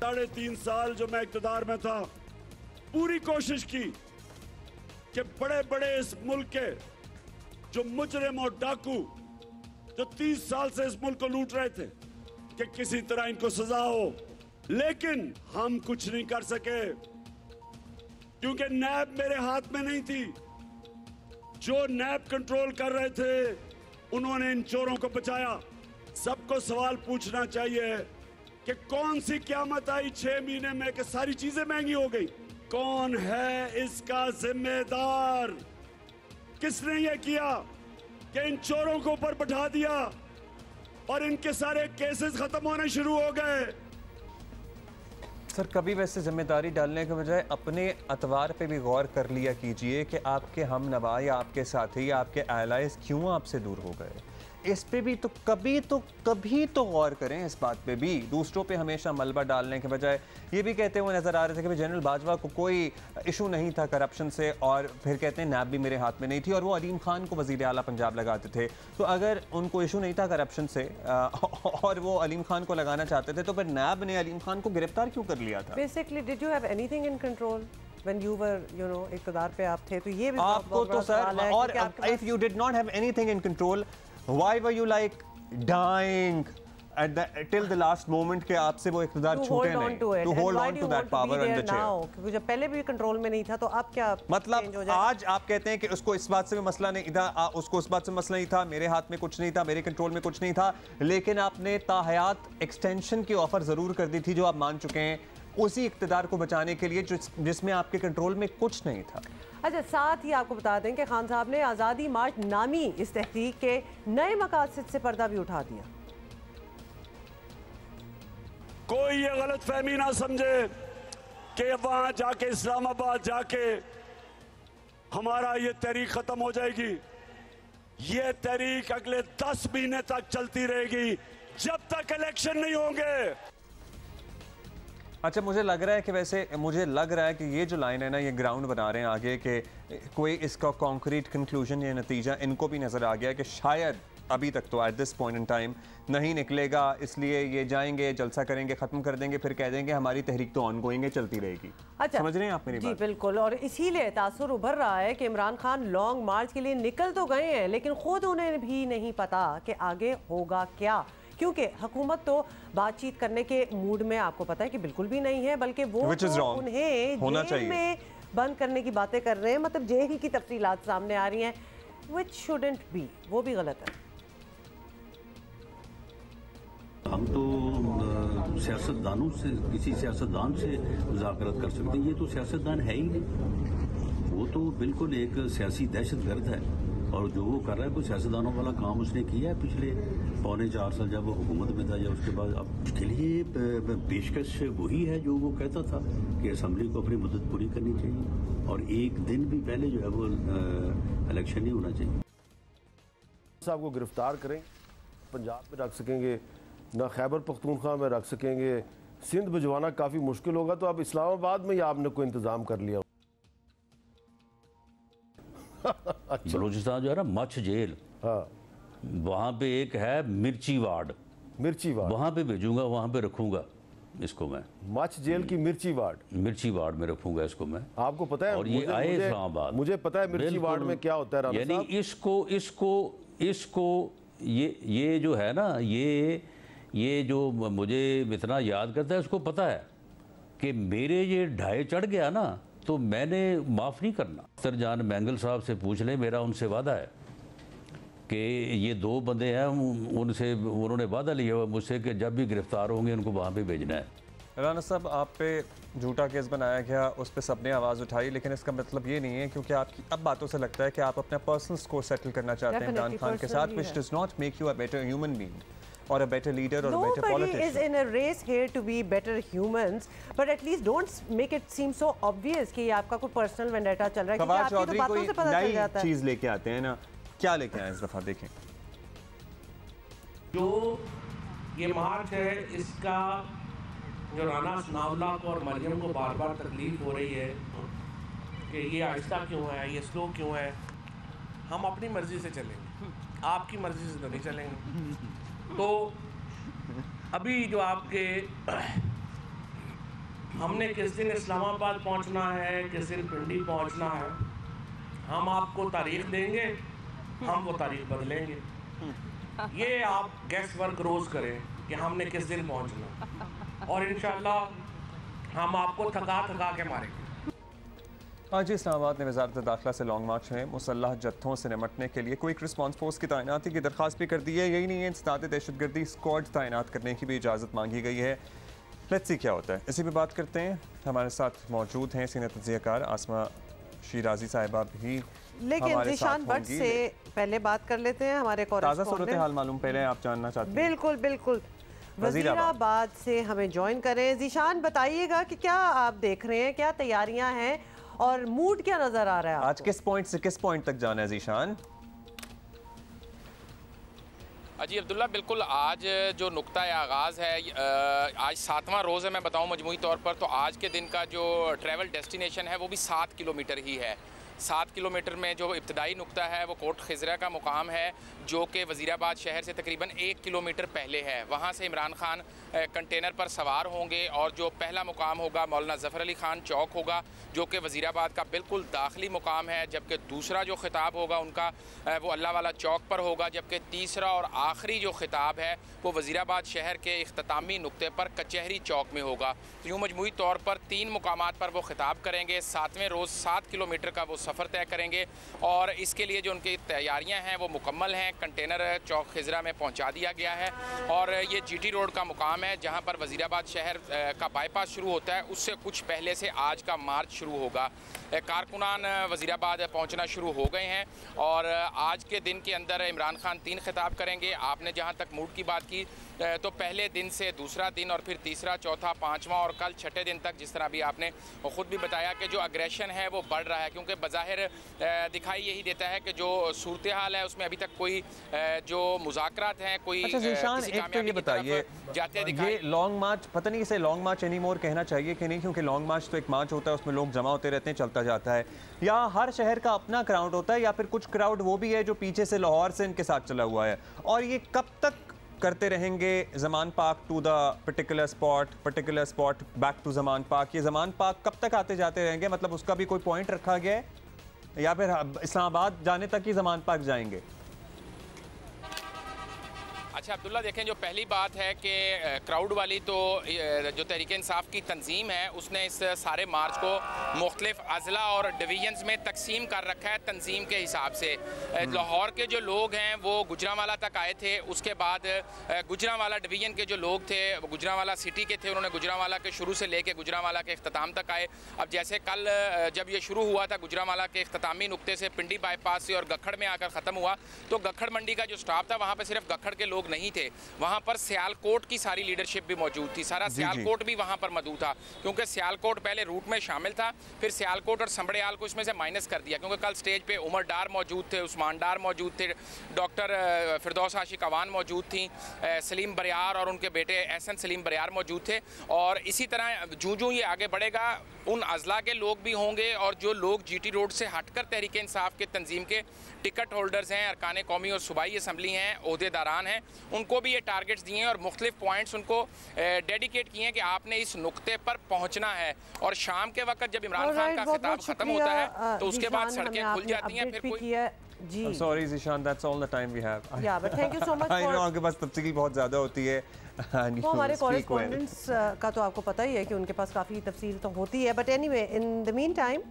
3.5 साल जो मैं इक़्तिदार में था, पूरी कोशिश की कि बड़े बड़े इस मुल्क के जो मुजरिम और डाकू जो 30 साल से इस मुल्क को लूट रहे थे, कि किसी तरह इनको सजा हो, लेकिन हम कुछ नहीं कर सके क्योंकि नैब मेरे हाथ में नहीं थी। जो नैब कंट्रोल कर रहे थे उन्होंने इन चोरों को बचाया। सबको सवाल पूछना चाहिए कि कौन सी क़यामत आई 6 महीने में कि सारी चीजें महंगी हो गई? कौन है इसका जिम्मेदार? किसने ये किया कि इन चोरों को ऊपर बैठा दिया और इनके सारे केसेस खत्म होने शुरू हो गए? सर, कभी वैसे जिम्मेदारी डालने के बजाय अपने अतवार पे भी गौर कर लिया कीजिए कि आपके हम नवा या आपके साथी या आपके एलाइज क्यों आपसे दूर हो गए। इस पे भी तो कभी तो गौर करें इस बात पे भी। दूसरों पे हमेशा मलबा डालने के बजाय ये भी कहते हुए नज़र आ रहे थे कि जनरल बाजवा को कोई इशू नहीं था करप्शन से, और फिर कहते हैं नैब भी मेरे हाथ में नहीं थी, और वो अलीम खान को वज़ीर आला पंजाब लगाते थे। तो अगर उनको इशू नहीं था करप्शन से और वो अलीम खान को लगाना चाहते थे, तो फिर नैब ने अलीम खान को गिरफ्तार क्यों कर लिया था? Basically did you have anything in control when you were, you know, इक़्तिदार पे आप थे? तो ये भी आपको तो सर, और if you did not have anything in control, why were you like dying till the last moment के आपसे वो इख्तियार छूटे नहीं, to hold on to that power and the chair। क्योंकि जब पहले भी कंट्रोल में नहीं था तो अब क्या मतलब आज आप कहते हैं कि उसको इस बात से भी मसला नहीं था, उसको उस बात से मसला नहीं था, मेरे हाथ में कुछ नहीं था, मेरे कंट्रोल में कुछ नहीं था, लेकिन आपने ताहयात एक्सटेंशन की ऑफर जरूर कर दी थी जो आप मान चुके हैं, उसी इख्तियार को बचाने के लिए जिसमें आपके कंट्रोल में कुछ नहीं था। अच्छा, साथ ही आपको बता दें कि खान साहब ने आज़ादी मार्च नामी इस तहरीक के नए मकासद से पर्दा भी उठा दिया। कोई ये गलत फहमी ना समझे कि वहां जाके इस्लामाबाद जाके हमारा ये तहरीक खत्म हो जाएगी। ये तहरीक अगले 10 महीने तक चलती रहेगी जब तक इलेक्शन नहीं होंगे। अच्छा, मुझे लग रहा है कि ये जो लाइन है ना, ये ग्राउंड बना रहे हैं आगे के कोई इसका कॉन्क्रीट कंक्लूजन या नतीजा इनको भी नजर आ गया कि शायद अभी तक तो at this point in time नहीं निकलेगा, इसलिए ये जाएंगे, जलसा करेंगे, खत्म कर देंगे, फिर कह देंगे हमारी तहरीक तो ऑनगोइंग है, चलती रहेगी। अच्छा, समझ रहे हैं आप मेरी बात? जी बिल्कुल, और इसीलिए तासुर उभर रहा है कि इमरान खान लॉन्ग मार्च के लिए निकल तो गए हैं, लेकिन खुद उन्हें भी नहीं पता कि आगे होगा क्या, क्योंकि हुकूमत तो बातचीत करने के मूड में आपको पता है कि बिल्कुल भी नहीं है, बल्कि वो उन्हें जेल में बंद करने की बातें कर रहे हैं, मतलब जेल की तफसीलात सामने आ रही हैं, व्हिच शुडंट बी, वो भी गलत है। हम तो सियासतदानों से, किसी सियासतदान से मुज़ाकरत कर सकते हैं, ये तो सियासतदान है ही नहीं, वो तो बिल्कुल एक सियासी दहशतगर्द है, और जो वो कर रहा है कोई सियासतदानों वाला काम उसने किया है पिछले 3.25 साल जब वो हुकूमत में था, या उसके बाद। अब उसके लिए पेशकश वही है जो वो कहता था कि असम्बली को अपनी मुद्दत पूरी करनी चाहिए, और एक दिन भी पहले जो है वो इलेक्शन नहीं होना चाहिए। साहब को गिरफ्तार करें, पंजाब में रख सकेंगे ना, खैबर पख्तूनख्वा में रख सकेंगे, सिंध भिजवाना काफ़ी मुश्किल होगा, तो अब इस्लामाबाद में ही आपने कोई इंतज़ाम कर लिया। अच्छा। बलूचिस्तान जो है ना, मछ जेल, हाँ, वहाँ पे एक है मिर्ची वार्ड, वहाँ पे भेजूंगा, वहाँ पे रखूंगा इसको मैं, मछ जेल की मिर्ची वार्ड में रखूंगा इसको मैं। आपको पता है, और ये आए इस्लामाबाद, मुझे पता है मिर्ची वार्ड में क्या होता है, यानी इसको ये जो है ना, ये जो मुझे इतना याद करता है, उसको पता है कि मेरे ये ढाई चढ़ गया ना, तो मैंने माफ़ नहीं करना। अख्तर जान मैंगल साहब से पूछ लें, मेरा उनसे वादा है कि ये 2 बंदे हैं, उन्होंने वादा लिया हुआ मुझसे कि जब भी गिरफ्तार होंगे उनको वहाँ पे भेजना है। राना साहब, आप पे झूठा केस बनाया गया, उस पर सबने आवाज़ उठाई, लेकिन इसका मतलब ये नहीं है, क्योंकि आपकी अब बातों से लगता है कि आप अपना पर्सनल स्कोर सेटल करना चाहते हैं इमरान खान के साथ, which does not make you a better human being or a better leader or a better politician. Nobody is in a race here to be better humans, but at least don't make it seem so obvious कि ये आपका कोई personal vendetta चल रहा है, क्योंकि आपकी तो बातों से पता चल जाता है। चीज लेके आते हैं ना, क्या लेके आए इस दफा, देखें। जो ये मार्च है, इसका जो राना सनाउल्लाह को और मरियम को बार बार तकलीफ हो रही है कि ये आहिस्ता क्यों है, ये स्लो क्यों है, हम अपनी मर्जी से चलेंगे, आपकी मर्जी से तो नहीं चलेंगे। तो अभी जो आपके हमने किस दिन इस्लामाबाद पहुंचना है, किस दिन पिंडी पहुंचना है, हम आपको तारीख देंगे, हम वो तारीख बदलेंगे। ये आप गैस वर्क रोज़ करें कि हमने किस दिन पहुंचना, और इंशाल्लाह हम आपको थका के मारेंगे। आज इस्लामाबाद ने वज़ारत दाखिला से लॉन्ग मार्च में मुसल्लह जत्थों से निपटने के लिए क्विक रिस्पांस फोर्स की तैनाती की दरख्वास्त भी कर दी है। यही नहीं है, इंसदाद दहशतगर्दी स्क्वाड तैनात करने की भी इजाज़त मांगी गई है। लेट्स सी क्या होता है, इसी पे बात करते हैं। हमारे साथ मौजूद हैं सीनियर तज्ज़ियाकार आसमा शिराजी साहिबा भी, लेकिन ज़ीशान भट्ट से पहले बात कर लेते हैं। हमारे ताज़ा सूरत हाल मालूम पहले आप जानना चाहते हैं? बिल्कुल वज़ीराबाद से हमें ज्वाइन करें। ज़ीशान, बताइएगा कि क्या आप देख रहे हैं, क्या तैयारियां हैं और मूड क्या नजर आ रहा है? आज किस पॉइंट से किस पॉइंट तक जाना है ज़ीशान? जी अब्दुल्ला, बिल्कुल आज जो नुक्ता आगाज़ है, आज 7वां रोज़ है मैं बताऊं मजमूई तौर पर, तो आज के दिन का जो ट्रैवल डेस्टिनेशन है वो भी 7 किलोमीटर ही है। 7 किलोमीटर में जो इब्तदाई नुक्ता है वो कोट खिजरा का मुकाम है, जो कि वज़ीराबाद शहर से तकरीबन 1 किलोमीटर पहले है। वहाँ से इमरान खान कंटेनर पर सवार होंगे और जो पहला मुकाम होगा मौलाना ज़फ़र अली ख़ान चौक होगा, जो कि वज़ीराबाद का बिल्कुल दाखिली मुकाम है। जबकि दूसरा जो खिताब होगा उनका वो अल्लाह वाला चौक पर होगा। जबकि तीसरा और आखिरी जो खिताब है वो वज़ीराबाद शहर के इख्तितामी नुक्ते पर कचहरी चौक में होगा। तो यूँ मजमूई तौर पर 3 मुकामात पर वो खिताब करेंगे। 7वें रोज़ 7 किलोमीटर का वो सफ़र तय करेंगे और इसके लिए जो उनकी तैयारियां हैं वो मुकम्मल हैं। कंटेनर चौक खिजरा में पहुंचा दिया गया है और ये जीटी रोड का मुकाम है जहां पर वज़ीराबाद शहर का बाईपास शुरू होता है, उससे कुछ पहले से आज का मार्च शुरू होगा। कारकुनान वज़ीराबाद पहुंचना शुरू हो गए हैं और आज के दिन के अंदर इमरान खान 3 खिताब करेंगे। आपने जहां तक मूड की बात की तो पहले दिन से दूसरा दिन और फिर तीसरा, चौथा, 5वां और कल 6ठे दिन तक, जिस तरह भी आपने ख़ुद भी बताया कि जो अग्रेशन है वो बढ़ रहा है, क्योंकि बज़ाहिर दिखाई यही देता है कि जो सूरत हाल है उसमें अभी तक कोई जो मुज़ाकरात हैं, कोई किसी कामयाबी की तरफ जाते दिखाई। ये लॉन्ग मार्च, पता नहीं इसे लॉन्ग मार्च एनी मोर कहना चाहिए कि नहीं, क्योंकि लॉन्ग मार्च तो एक मार्च होता है, उसमें लोग जमा होते रहते हैं, चलता जाता है, या हर शहर का अपना क्राउड होता है, या फिर कुछ क्राउड वो भी है जो पीछे से लाहौर से इनके साथ चला हुआ है। और ये कब तक करते रहेंगे Zaman Park to the particular spot back to Zaman Park? ये ज़मान पार्क कब तक आते जाते रहेंगे? मतलब उसका भी कोई पॉइंट रखा गया है या फिर इस्लामाबाद जाने तक ही ज़मान पार्क जाएंगे? अच्छा अब्दुल्ला, देखें जो पहली बात है कि क्राउड वाली तो जो तहरीक इंसाफ की तंजीम है उसने इस सारे मार्च को मुख्तलिफ अजला और डिवीजन्स में तकसीम कर रखा है तंजीम के हिसाब से। लाहौर के जो लोग हैं वो गुजरांवाला तक आए थे, उसके बाद गुजरांवाला डिवीजन के जो लोग थे वो गुजरांवाला सिटी के थे, उन्होंने गुजरांवाला के शुरू से लेके गुजरांवाला के अख्ताम तक आए। अब जैसे कल जब ये शुरू हुआ था गुजरांवाला के अख्तामी नुक्ते से पिंडी बाईपास से और गखड़ में आकर ख़त्म हुआ, तो गखड़ मंडी का जो स्टाफ था वहाँ पर सिर्फ गखड़ के लोग नहीं थे, वहां पर सियालकोट की सारी लीडरशिप भी मौजूद थी। सारा सियालकोट भी वहां पर मौजूद था, क्योंकि सियालकोट पहले रूट में शामिल था, फिर सियालकोट और संबड़ेयाल को इसमें से माइनस कर दिया, क्योंकि कल स्टेज पे उमर डार मौजूद थे, उस्मान डार मौजूद थे, डॉक्टर फिरदौस आशिक अवान मौजूद थी, सलीम बरियार और उनके बेटे एहसन सलीम बरियार मौजूद थे। और इसी तरह जूं ये आगे बढ़ेगा उन अजला के लोग भी होंगे और जो लोग जीटी रोड से हटकर तहरीक इंसाफ के तंजीम के टिकट होल्डर्स हैं, अरकान कौमी और सूबाई असम्बली हैं, ओहदेदारान हैं, उनको भी ये टारगेट्स दिए हैं और मुख्तलिफ पॉइंट्स उनको डेडिकेट किए हैं कि आपने इस नुक्ते पर पहुंचना है। और शाम के वक्त जब इमरान खान का खिताब खत्म होता है तो उसके बाद सड़कें खुल जाती हैं। फिर कोई जी sorry Zeeshan, that's all the time we have. Yeah, but thank you so much. I know आपके पास तफसील बहुत ज़्यादा होती है। वो हमारे कॉरेस्पॉन्डेंट्स का तो आपको पता ही है कि उनके पास काफ़ी तफसील तो होती है, but anyway in the meantime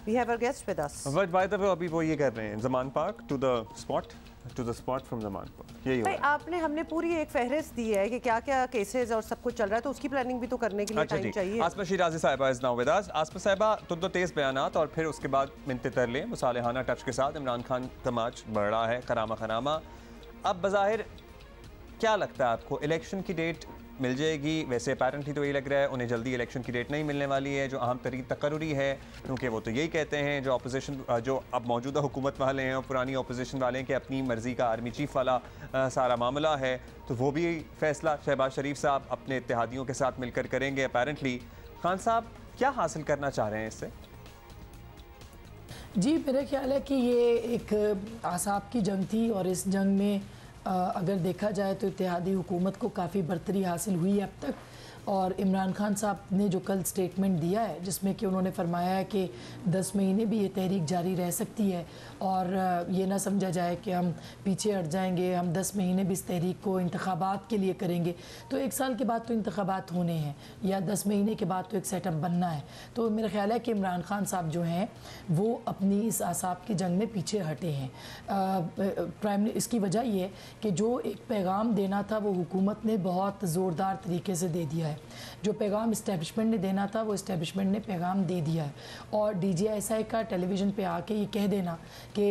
we have our guest with us. But by the way अभी वो ये कर रहे हैं Zaman Park to the spot from Zaman Park, यही भाई आपने हमने पूरी एक फहरिस्त दी है कि क्या क्या केसेस और सब कुछ चल रहा है, तो उसकी प्लानिंग भी तो करने के लिए टाइम चाहिए। आसमा शिराजी साहिबा इज नाउ विद अस। आसमा साहिबा, तुम तो तेज़ बयानात और फिर उसके बाद मिनते तरले मुसालिहाना टच के साथ इमरान खान का मार्च बढ़ रहा है खरामा खरामा। अब बज़ाहिर क्या लगता है आपको, इलेक्शन की डेट मिल जाएगी? वैसे अपेरेंटली तो यही लग रहा है उन्हें जल्दी इलेक्शन की डेट नहीं मिलने वाली है, जो अहम तरीन तकर्री है, क्योंकि वो तो यही कहते हैं जो अपोजिशन, जो अब मौजूदा हुकूमत वाले हैं और पुरानी अपोजिशन वाले हैं कि अपनी मर्ज़ी का आर्मी चीफ वाला सारा मामला है, तो वो भी फैसला शहबाज शरीफ साहब अपने इत्तेहादियों के साथ मिलकर करेंगे अपेरेंटली। खान साहब क्या हासिल करना चाह रहे हैं इससे? जी मेरा ख्याल है कि ये एक आसाब की जंग थी और इस जंग में अगर देखा जाए तो इत्तेहादी हुकूमत को काफ़ी बरतरी हासिल हुई है अब तक। और इमरान खान साहब ने जो कल स्टेटमेंट दिया है जिसमें कि उन्होंने फरमाया है कि 10 महीने भी ये तहरीक जारी रह सकती है और ये ना समझा जाए कि हम पीछे हट जाएंगे, हम 10 महीने भी इस तहरीक को इंतखाबात के लिए करेंगे, तो 1 साल के बाद तो इंतखाबात होने हैं या 10 महीने के बाद तो एक सेटअप बनना है। तो मेरा ख्याल है कि इमरान खान साहब जो हैं वो अपनी इस आसाब की जंग में पीछे हटे हैं। इसकी वजह ये है कि जो एक पैगाम देना था वो हुकूमत ने बहुत ज़ोरदार तरीके से दे दिया है। जो पैगाम इस्टेब्लिशमेंट ने देना था वो इस्टेब्लिशमेंट ने पैगाम दे दिया है। और DGSI का टेलीविज़न पे आके ये कह देना कि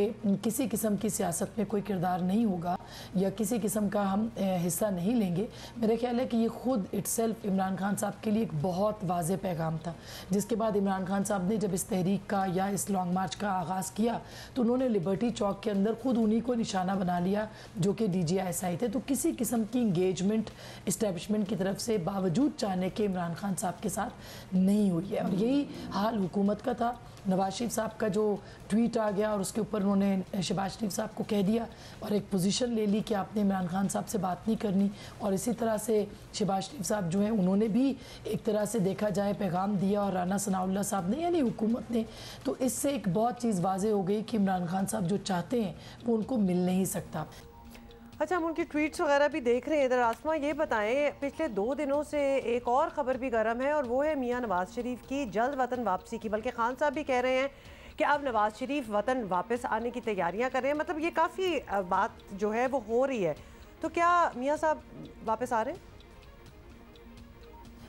किसी किस्म की सियासत में कोई किरदार नहीं होगा या किसी किस्म का हम हिस्सा नहीं लेंगे, मेरा ख्याल है कि ये ख़ुद इटसेल्फ इमरान खान साहब के लिए एक बहुत वाज़ेह पैगाम था। जिसके बाद इमरान खान साहब ने जब इस तहरीक का या इस लॉन्ग मार्च का आगाज़ किया तो उन्होंने लिबर्टी चौक के अंदर ख़ुद उन्हीं को निशाना बना लिया जो कि DGSI थे। तो किसी किस्म की इंगेजमेंट इस्टेब्लिशमेंट की तरफ से बावजूद बावजूद चाहने के इमरान खान साहब के साथ नहीं हुई है। और यही हाल हुकूमत का था। नवाज शरीफ साहब का जो ट्वीट आ गया और उसके ऊपर उन्होंने शहबाज शरीफ साहब को कह दिया और एक पोजीशन ले ली कि आपने इमरान खान साहब से बात नहीं करनी, और इसी तरह से शहबाज शरीफ साहब जो हैं उन्होंने भी एक तरह से देखा जाए पैगाम दिया और राना सनाउल्लाह साहब ने यानी हुकूमत ने। तो इससे एक बहुत चीज़ वाज़ेह हो गई कि इमरान खान साहब जो चाहते हैं वो उनको मिल नहीं सकता। अच्छा, हम उनकी ट्वीट्स वगैरह भी देख रहे हैं इधर। आसमा, ये बताएं, पिछले 2 दिनों से एक और ख़बर भी गर्म है और वो है मियां नवाज शरीफ की जल्द वतन वापसी की। बल्कि खान साहब भी कह रहे हैं कि अब नवाज शरीफ वतन वापस आने की तैयारियां कर रहे हैं। मतलब ये काफ़ी बात जो है वो हो रही है। तो क्या मियां साहब वापस आ रहे हैं?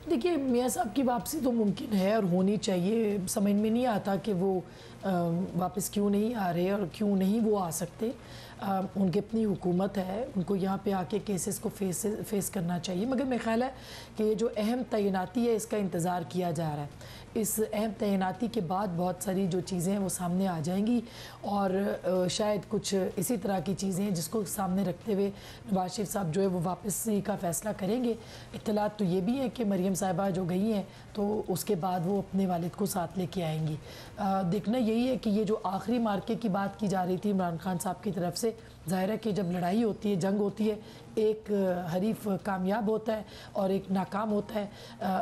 देखिए, मियां साहब की वापसी तो मुमकिन है और होनी चाहिए। समझ में नहीं आता कि वो वापस क्यों नहीं आ रहे और क्यों नहीं वो आ सकते। उनकी अपनी हुकूमत है, उनको यहाँ पे आके केसेस को फेस करना चाहिए। मगर मेरा ख्याल है कि ये जो अहम तैनाती है इसका इंतज़ार किया जा रहा है। इस अहम तैनाती के बाद बहुत सारी जो चीज़ें हैं वो सामने आ जाएंगी और शायद कुछ इसी तरह की चीज़ें हैं जिसको सामने रखते हुए नवाज शरीफ साहब जो है वो वापसी का फ़ैसला करेंगे। इत्तलात तो ये भी है कि मरियम साहिबा जो गई हैं तो उसके बाद वो अपने वालिद को साथ लेके आएंगी। देखना यही है कि ये जो आखिरी मार्के की बात की जा रही थी इमरान खान साहब की तरफ से, ज़ाहिर है कि जब लड़ाई होती है, जंग होती है, एक हरीफ कामयाब होता है और एक नाकाम होता है।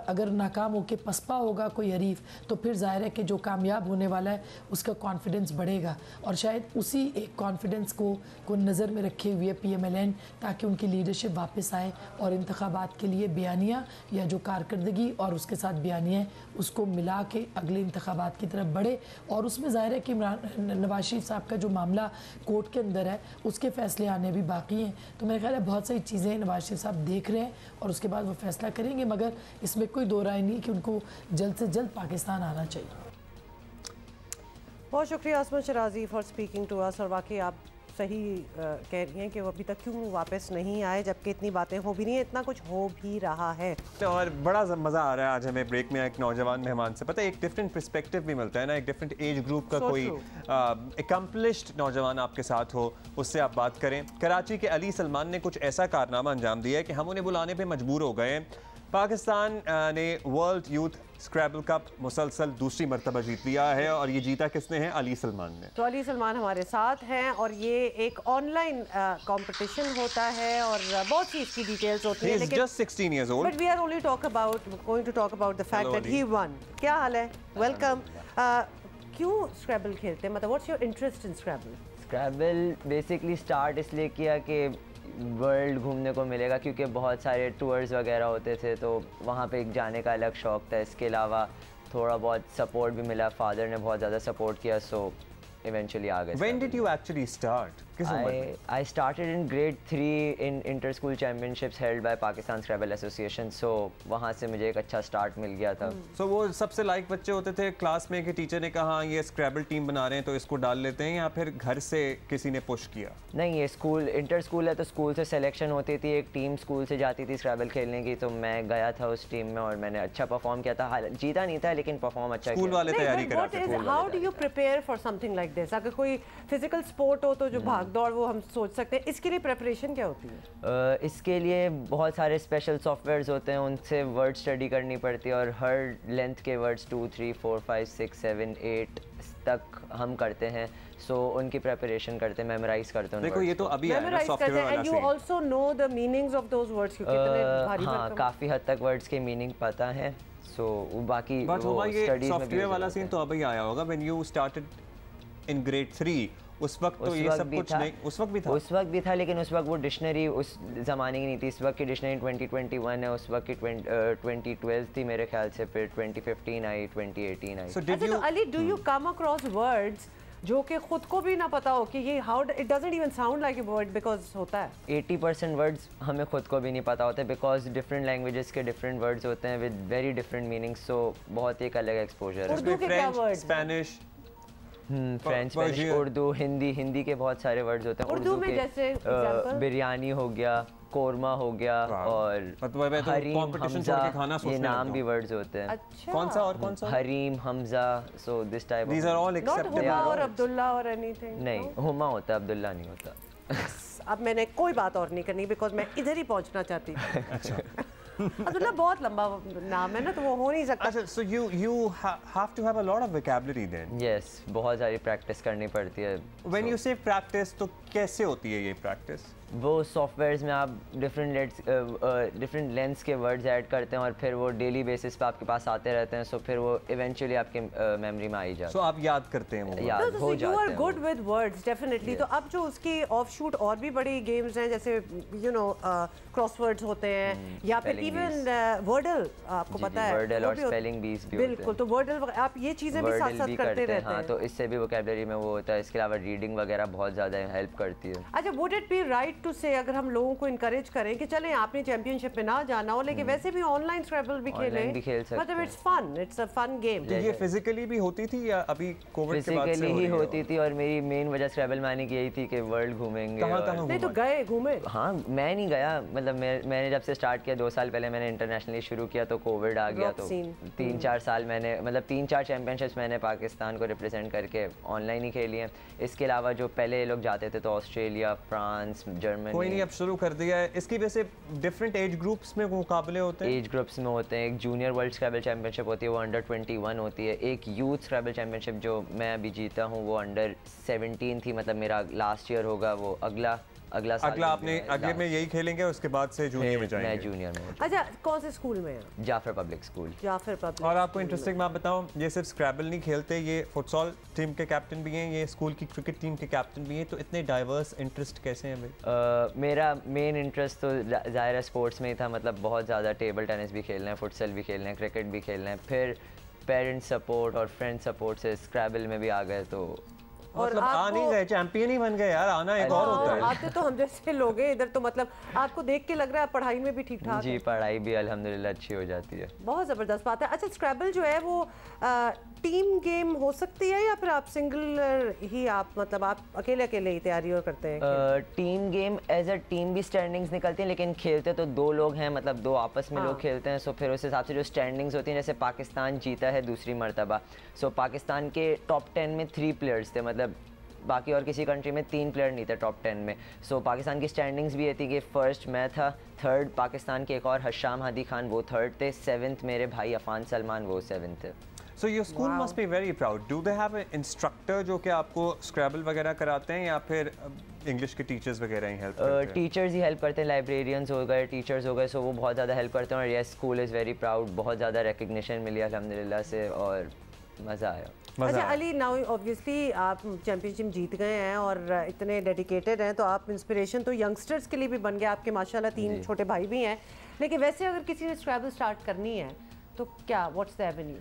अगर नाकाम होकर पसपा होगा कोई हरीफ तो फिर ज़ाहिर है कि जो कामयाब होने वाला है उसका कॉन्फिडेंस बढ़ेगा और शायद उसी एक कॉन्फिडेंस को नज़र में रखे हुए PMLN ताकि उनकी लीडरशिप वापस आए और इंतखाबात के लिए बयानिया या जो कारकर्दगी और उसके साथ बयानिया उसको मिला के अगले इंतखाबात की तरफ बढ़े। और उसमें ज़ाहिर है कि नवाज शरीफ साहब का जो मामला कोर्ट के अंदर है उसके फ़ैसले आने भी बाकी हैं। तो मेरा ख्याल है बहुत सारी चीज़ें नवाज शरीफ साहब देख रहे हैं और उसके बाद वो फैसला करेंगे। मगर इसमें कोई दो राय नहीं कि उनको जल्द से जल्द पाकिस्तान आना चाहिए। बहुत शुक्रिया आसमा शराजी फॉर स्पीकिंग टू अस। और वाकई आप सही कह रही हैं कि वो अभी तक क्यों वापस नहीं आए, जबकि इतनी बातें हो भी नहीं है, इतना कुछ हो भी रहा है। और बड़ा मज़ा आ रहा है आज हमें ब्रेक में एक नौजवान मेहमान से, पता है एक डिफरेंट पर्सपेक्टिव भी मिलता है ना, एक डिफरेंट एज ग्रुप का कोई एकम्पलिश्ड नौजवान आपके साथ हो, उससे आप बात करें। कराची के अली सलमान ने कुछ ऐसा कारनामा अंजाम दिया है कि हम उन्हें बुलाने पर मजबूर हो गए। पाकिस्तान ने वर्ल्ड यूथ स्क्रैबल कप मुसलसल दूसरी मरतबा जीत लिया है और ये जीता किसने है? अली सलमान ने। तो अली सलमान हमारे साथ हैं और ये एक ऑनलाइन कंपटीशन होता है और बहुत सी इसकी डिटेल्स होती हैं, लेकिन just 16 years old. But we are only going to talk about the fact that he won. क्या हाल है? वेलकम। क्यों स्क्रैबल खेलते हैं? मतलब what's your interest in Scrabble? Scrabble basically start इसलिए किया कि वर्ल्ड घूमने को मिलेगा, क्योंकि बहुत सारे टूर्स वगैरह होते थे तो वहाँ पे एक जाने का अलग शौक था। इसके अलावा थोड़ा बहुत सपोर्ट भी मिला, फादर ने बहुत ज़्यादा सपोर्ट किया, सो इवेंचुअली आ गए। When did you actually start? I started in grade 3 in inter-school championships held by Pakistan Scrabble Association. So वहाँ से मुझे एक अच्छा स्टार्ट मिल गया था। So वो सबसे लाइक बच्चे होते थे क्लास में कि टीचर ने कहा ये स्क्रैबल टीम बना रहे हैं तो इसको डाल लेते हैं, या फिर घर से किसी ने पुश किया? नहीं, ये स्कूल इंटर स्कूल है तो स्कूल से सिलेक्शन होती थी, एक टीम स्कूल से जाती थी स्क्रैबल खेलने की, तो मैं गया था उस टीम में और मैंने अच्छा परफॉर्म किया था। जीता नहीं था लेकिन परफॉर्म अच्छा किया। स्कूल वाले तैयारी कराते थे। How do you prepare for something like this? अगर कोई फिजिकल स्पोर्ट हो तो जो भाग दौड़ वो हम सोच सकते हैं, इसके लिए प्रिपरेशन क्या होती है? इसके लिए बहुत सारे स्पेशल सॉफ्टवेयर्स होते हैं, उनसे वर्ड स्टडी करनी पड़ती है और हर लेंथ के वर्ड्स 2, 3, 4, 5, 6, 7, 8 तक हम करते हैं। सो उनकी प्रिपरेशन करते हैं, मेमोराइज करते हैं। देखो ये तो अभी आया ना सॉफ्टवेयर वाला scene. And you also know the meanings of those words, क्योंकि इतने भारी हाँ, काफ़ी हद तक वर्ड्स के मीनिंग पता है। सो बाकी बट वो ये सॉफ्टवेयर वाला सीन तो अभी आया होगा। When you started in grade 3 उस वक्त तो ये सब कुछ नहीं, उस वक्त भी था लेकिन उस वक्त वो डिक्शनरी उस ज़माने की नहीं थी। इस वक्त की डिक्शनरी 2021 है, उस वक्त की 2012 थी मेरे ख्याल से, फिर 2015 आई, 2018 आई। तो Ali, do you come across words जो कि खुद को भी ना पता हो कि ये how it doesn't even sound like a word because होता है? 80% वर्ड्स हमें खुद को भी नहीं पता होते बिकॉज डिफरेंट लैंग्वेजेस के डिफरेंट वर्ड्स होते हैं विद वेरी डिफरेंट मीनिंग्स। सो बहुत एक अलग एक्सपोजर है। उर्दू के क्या words? Spanish, French, Spanish, Urdu, Hindi के बहुत सारे वर्ड्स होते हैं। उर्दू में जैसे बिरयानी हो गया, कोरमा हो गया और हरीम, हमजा, ये नाम भी वर्ड्स होते हैं। अच्छा। कौन सा? Hareem, Hamza, so this type of. These are all accepted. Not Huma और अब्दुल्ला और एनीथिंग? नहीं, हुमा होता है, अब्दुल्ला नहीं होता। अब मैंने कोई बात और नहीं करनी बिकॉज मैं इधर ही पहुंचना चाहती थी। अब्दुल्ला बहुत लंबा नाम है ना, तो वो हो नहीं सकता। अच्छा, so you have to have a lot of vocabulary then. Yes, बहुत सारी प्रैक्टिस करनी पड़ती है। When you say practice, तो कैसे होती है ये प्रैक्टिस? वो सॉफ्टवेयर्स में आप डिफरेंट लेंस के वर्ड्स ऐड करते हैं और फिर वो डेली बेसिस पे आपके पास आते रहते हैं, सो फिर वो इवेंचुअली आपके मेमोरी में आ ही जाता है। सो आप याद करते हैं वो? याद हो जाते हैं। You are good with words definitely. तो अब जो उसकी ऑफशूट और भी बड़ी गेम्स हैं, जैसे यू नो क्रॉसवर्ड्स होते हैं या फिर इवन वर्डल, आपको पता है वर्डल और स्पेलिंग बीज भी होते हैं। बिल्कुल, तो वर्डल आप ये चीजें भी साथ साथ करते रहते हैं। हाँ, तो इससे भी वोकैबुलरी में वो होता है। इसके अलावा रीडिंग वगैरह बहुत ज़्यादा हेल्प करती है। अच्छा, would it be right to say, अगर हम लोगों को इनकरेज करें कि चलें आपने चैंपियनशिप में ना जाना हो, लेकिन वैसे भी ऑनलाइन स्क्रैबल भी खेलें, मतलब it's fun, it's a fun game. तो ये फिजिकली भी होती थी या अभी कोविड के बाद से फिजिकली ही होती थी? और मेरी मेन वजह स्क्रैबल में आने की यही थी कि वर्ल्ड घूमेंगे। कहाँ नहीं तो गए घूमे? हाँ, मैं नहीं गया, मतलब मैंने जब से स्टार्ट किया 2 साल पहले मैंने इंटरनेशनली शुरू किया, तो कोविड आ गया, तो 3-4 साल मैंने मतलब 3-4 चैंपियनशिप्स मैंने पाकिस्तान को रिप्रेजेंट करके ऑनलाइन ही खेली हैं। इसके अलावा जो पहले लोग जाते थे तो ऑस्ट्रेलिया, फ्रांस, जर्मनी। कोई नहीं, अब शुरू कर दिया है। इसकी वजह से डिफरेंट एज ग्रुप्स में मुकाबले होते हैं? एज ग्रुप्स में होते हैं। एक जूनियर वर्ल्ड स्क्रैबल चैंपियनशिप होती है, वो अंडर 21 होती है। एक यूथ स्क्रैबल चैंपियनशिप जो मैं अभी जीता हूँ वो अंडर 17 थी, मतलब मेरा लास्ट ईयर होगा वो अगला साल। आपने अगले में यही खेलेंगे, उसके बाद से जूनियर में जाएंगे? मैं जूनियर में। अच्छा, कौन से स्कूल में है? Jafar public school. Jafar public. और आपको इंटरेस्टिंग बात बताऊं, ये सिर्फ स्क्रैबल नहीं खेलते, ये फुटसॉल टीम के कैप्टन भी हैं, ये स्कूल की क्रिकेट टीम के कैप्टन भी हैं। तो इतने डाइवर्स इंटरेस्ट कैसे हैं भाई? मेरा मेन इंटरेस्ट तो ज़ाहिर स्पोर्ट्स में ही था, मतलब बहुत ज़्यादा टेबल टेनिस भी खेलना है, फुटसल भी खेलना है, क्रिकेट भी खेलना है। फिर पेरेंट्स सपोर्ट और फ्रेंड सपोर्ट से स्क्रैबल में भी आ गए, तो और मतलब आ नहीं गए, चैंपियन ही बन गए यार। आना एक और होता है। आते तो हम जैसे लोग हैं इधर, तो मतलब आपको देख के लग रहा है पढ़ाई में भी ठीक ठाक? जी, पढ़ाई भी अल्हम्दुलिल्लाह अच्छी हो जाती है। बहुत ज़बरदस्त बात है। अच्छा, स्क्रैबल जो है वो टीम गेम हो सकती है या फिर आप सिंगल ही, आप मतलब आप अकेले ही तैयारी करते हैं? Team game as a team भी स्टैंडिंग्स निकलती हैं, लेकिन खेलते तो 2 लोग हैं, मतलब 2 आपस में लोग खेलते हैं। सो फिर उस हिसाब से जो स्टैंडिंग्स होती हैं, जैसे पाकिस्तान जीता है दूसरी मरतबा, सो पाकिस्तान के टॉप 10 में 3 प्लेयर्स थे, मतलब बाकी और किसी कंट्री में 3 प्लेयर नहीं थे टॉप 10 में। सो पाकिस्तान की स्टैंडिंग्स भी ये थी कि फर्स्ट मैं था, थर्ड पाकिस्तान के एक और हशाम हादी खान वो थर्ड थे, 7th मेरे भाई अफान सलमान वो 7th थे। So your school must be very proud. Do they have an instructor जो कि आपको स्क्रैबल वगैरह कराते हैं या फिर इंग्लिश के टीचर्स वगैरह ही हेल्प करते हैं? टीचर्स ही हेल्प करते हैं, लाइब्रेरियंस हो गए, टीचर्स हो गए, सो वो बहुत ज़्यादा हेल्प करते हैं। और yes, school is very proud, बहुत ज़्यादा रिकग्निशन मिली अल्हम्दुलिल्लाह से और मज़ा आया। अच्छा अली, नाउ ऑब्वियसली आप चैंपियनशिप जीत गए हैं और इतने डेडिकेटेड हैं, तो आप इंस्पिरेशन तो यंगस्टर्स के लिए भी बन गए। आपके माशाल्लाह 3 छोटे भाई भी हैं, लेकिन वैसे अगर किसी ने स्क्रैबल स्टार्ट करनी है तो क्या, what's the avenue?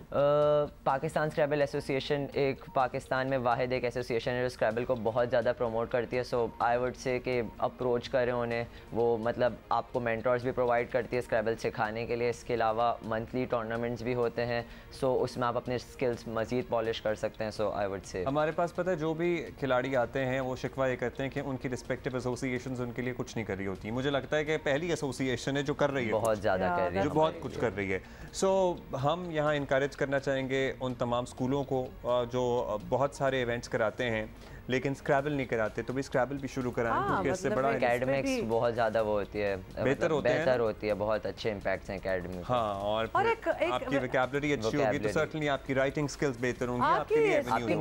Pakistan Scrabble association एक पाकिस्तान में वाहिद एक एसोसिएशन है जो स्क्रैबल को बहुत ज़्यादा प्रमोट करती है। सो आई वुड से कि अप्रोच करें उन्हें, वो मतलब आपको मेंटर्स भी प्रोवाइड करती है स्क्रैबल सिखाने के लिए। इसके अलावा मंथली टूर्नामेंट्स भी होते हैं, सो उसमें आप अपने स्किल्स मज़ीद पॉलिश कर सकते हैं। सो आई वुड से हमारे पास पता है जो भी खिलाड़ी आते हैं वो शिकवा ये करते हैं कि उनकी रिस्पेक्टिव एसोसिएशंस उनके लिए कुछ नहीं कर रही होती। मुझे लगता है कि पहली एसोसिएशन है जो कर रही है, बहुत ज़्यादा कर रही है, जो बहुत कुछ कर रही है। सो हम यहाँ इनकरेज करना चाहेंगे उन तमाम स्कूलों को जो बहुत सारे इवेंट्स कराते हैं लेकिन स्क्रैबल नहीं कराते, तो भी स्क्रैबल भी शुरू कराएं, क्योंकि इससे मतलब बड़ा एकेडमिक्स बहुत ज़्यादा वो होती है, बेहतर होती है, बहुत अच्छे इम्पैक्ट्स हैं एकेडमिक। हाँ, और आपकी वोकैबुलरी अच्छी होगी तो सर्टेनली आपकी राइटिंग स्किल्स बेहतर होंगी, आपकी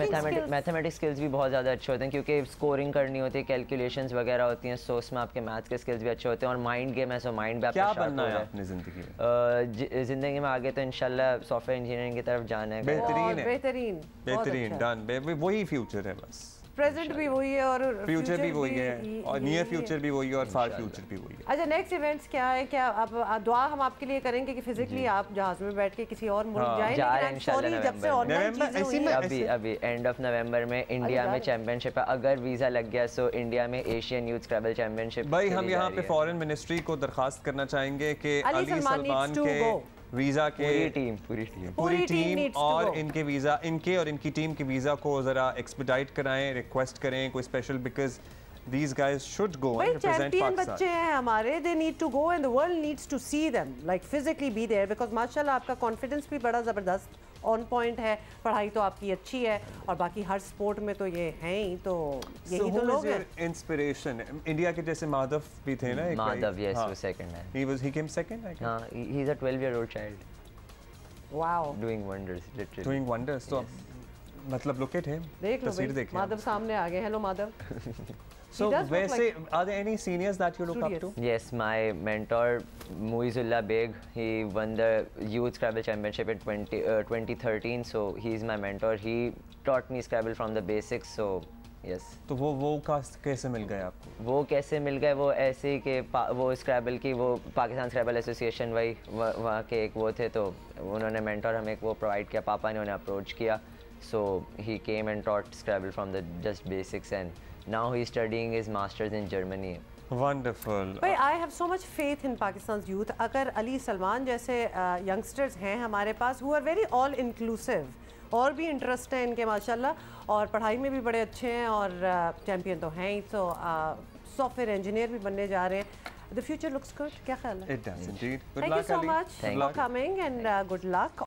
मैथमेटिक्स स्किल्स भी बहुत ज़्यादा अच्छे होते हैं, क्योंकि स्कोरिंग करनी होती है, कैलकुलेशंस वगैरह होती हैं, सो उसमें आपके मैथ्स के स्किल्स भी अच्छे होते हैं। और माइंड गेम है, सो माइंड भी आपका क्या बनना है अपनी ज़िंदगी में? ज़िंदगी में आगे तो इंशाल्लाह सॉफ्टवेयर इंजीनियरिंग की तरफ जाना है। बेहतरीन डन, वही फ्यूचर है, बस प्रेजेंट भी वही है और फ्यूचर भी वही है, और नियर फ्यूचर भी वही है और फार फ्यूचर भी वही है। अच्छा, नेक्स्ट इवेंट्स क्या है? क्या आप दुआ हम आपके लिए करेंगे कि फिजिकली आप जहाज में बैठ के किसी और मुल्क जाएं? जब से ऑनलाइन चीजें हुई हैं, अभी एंड ऑफ नवंबर में इंडिया में चैंपियनशिप है, अगर वीजा लग गया सो इंडिया में एशियन यूथ स्क्रैबल चैंपियनशिप। भाई हम यहाँ पे फॉरेन मिनिस्ट्री को दरखास्त करना चाहेंगे कि अली सलमान के वीजा के पूरी टीम और इनके वीजा, इनके और इनकी टीम के वीजा को जरा एक्सपेडाइट कराएं, रिक्वेस्ट करें कोई special, because these guys should go and represent Pakistan. बच्चे हैं हमारे, they need to go and the world needs to see them, like physically be there, because माशाल्लाह आपका कॉन्फिडेंस भी बड़ा ज़बरदस्त ऑन पॉइंट है, पढ़ाई तो आपकी अच्छी है और बाकी हर स्पोर्ट में तो ये हैं ही, तो यही तो लोग हैं। इंस्पिरेशन इंडिया के जैसे माधव भी थे ना, माधव यस वो सेकंड है, he came second I guess. हाँ, he is a 12-year-old child. Wow. Doing wonders, literally. Doing wonders. So मतलब look at him. देख लो भाई, माधव सामने आ गए। हेलो माधव। So वैसे are there any seniors that you look up to? Yes, my mentor Muizullah Beg, he won the Youth Scrabble Championship in 2013, so he's my mentor. He taught me Scrabble from the basics, so yes. तो वो कैसे मिल गए आपको? वो कैसे मिल गए, वो ऐसे ही कि वो स्क्रैबल की, वो पाकिस्तान स्क्रैबल एसोसिएशन वही वहाँ के एक वो थे, तो उन्होंने मेंटर हमें एक वो प्रोवाइड किया, पापा ने उन्हें अप्रोच किया, so he came and taught Scrabble from the just basics, and now he's studying his masters in Germany. Wonderful. भाई I have so much faith in Pakistan's youth. अगर अली सलमान जैसे youngsters हैं हमारे पास who are very all inclusive, और भी interest है इनके माशाल्लाह, और पढ़ाई में भी बड़े अच्छे हैं और चैंपियन तो हैं ही, तो सॉफ्टवेयर इंजीनियर भी बनने जा रहे हैं। The future looks good. क्या ख्याल है? It does indeed. Thank you so much for coming and good luck.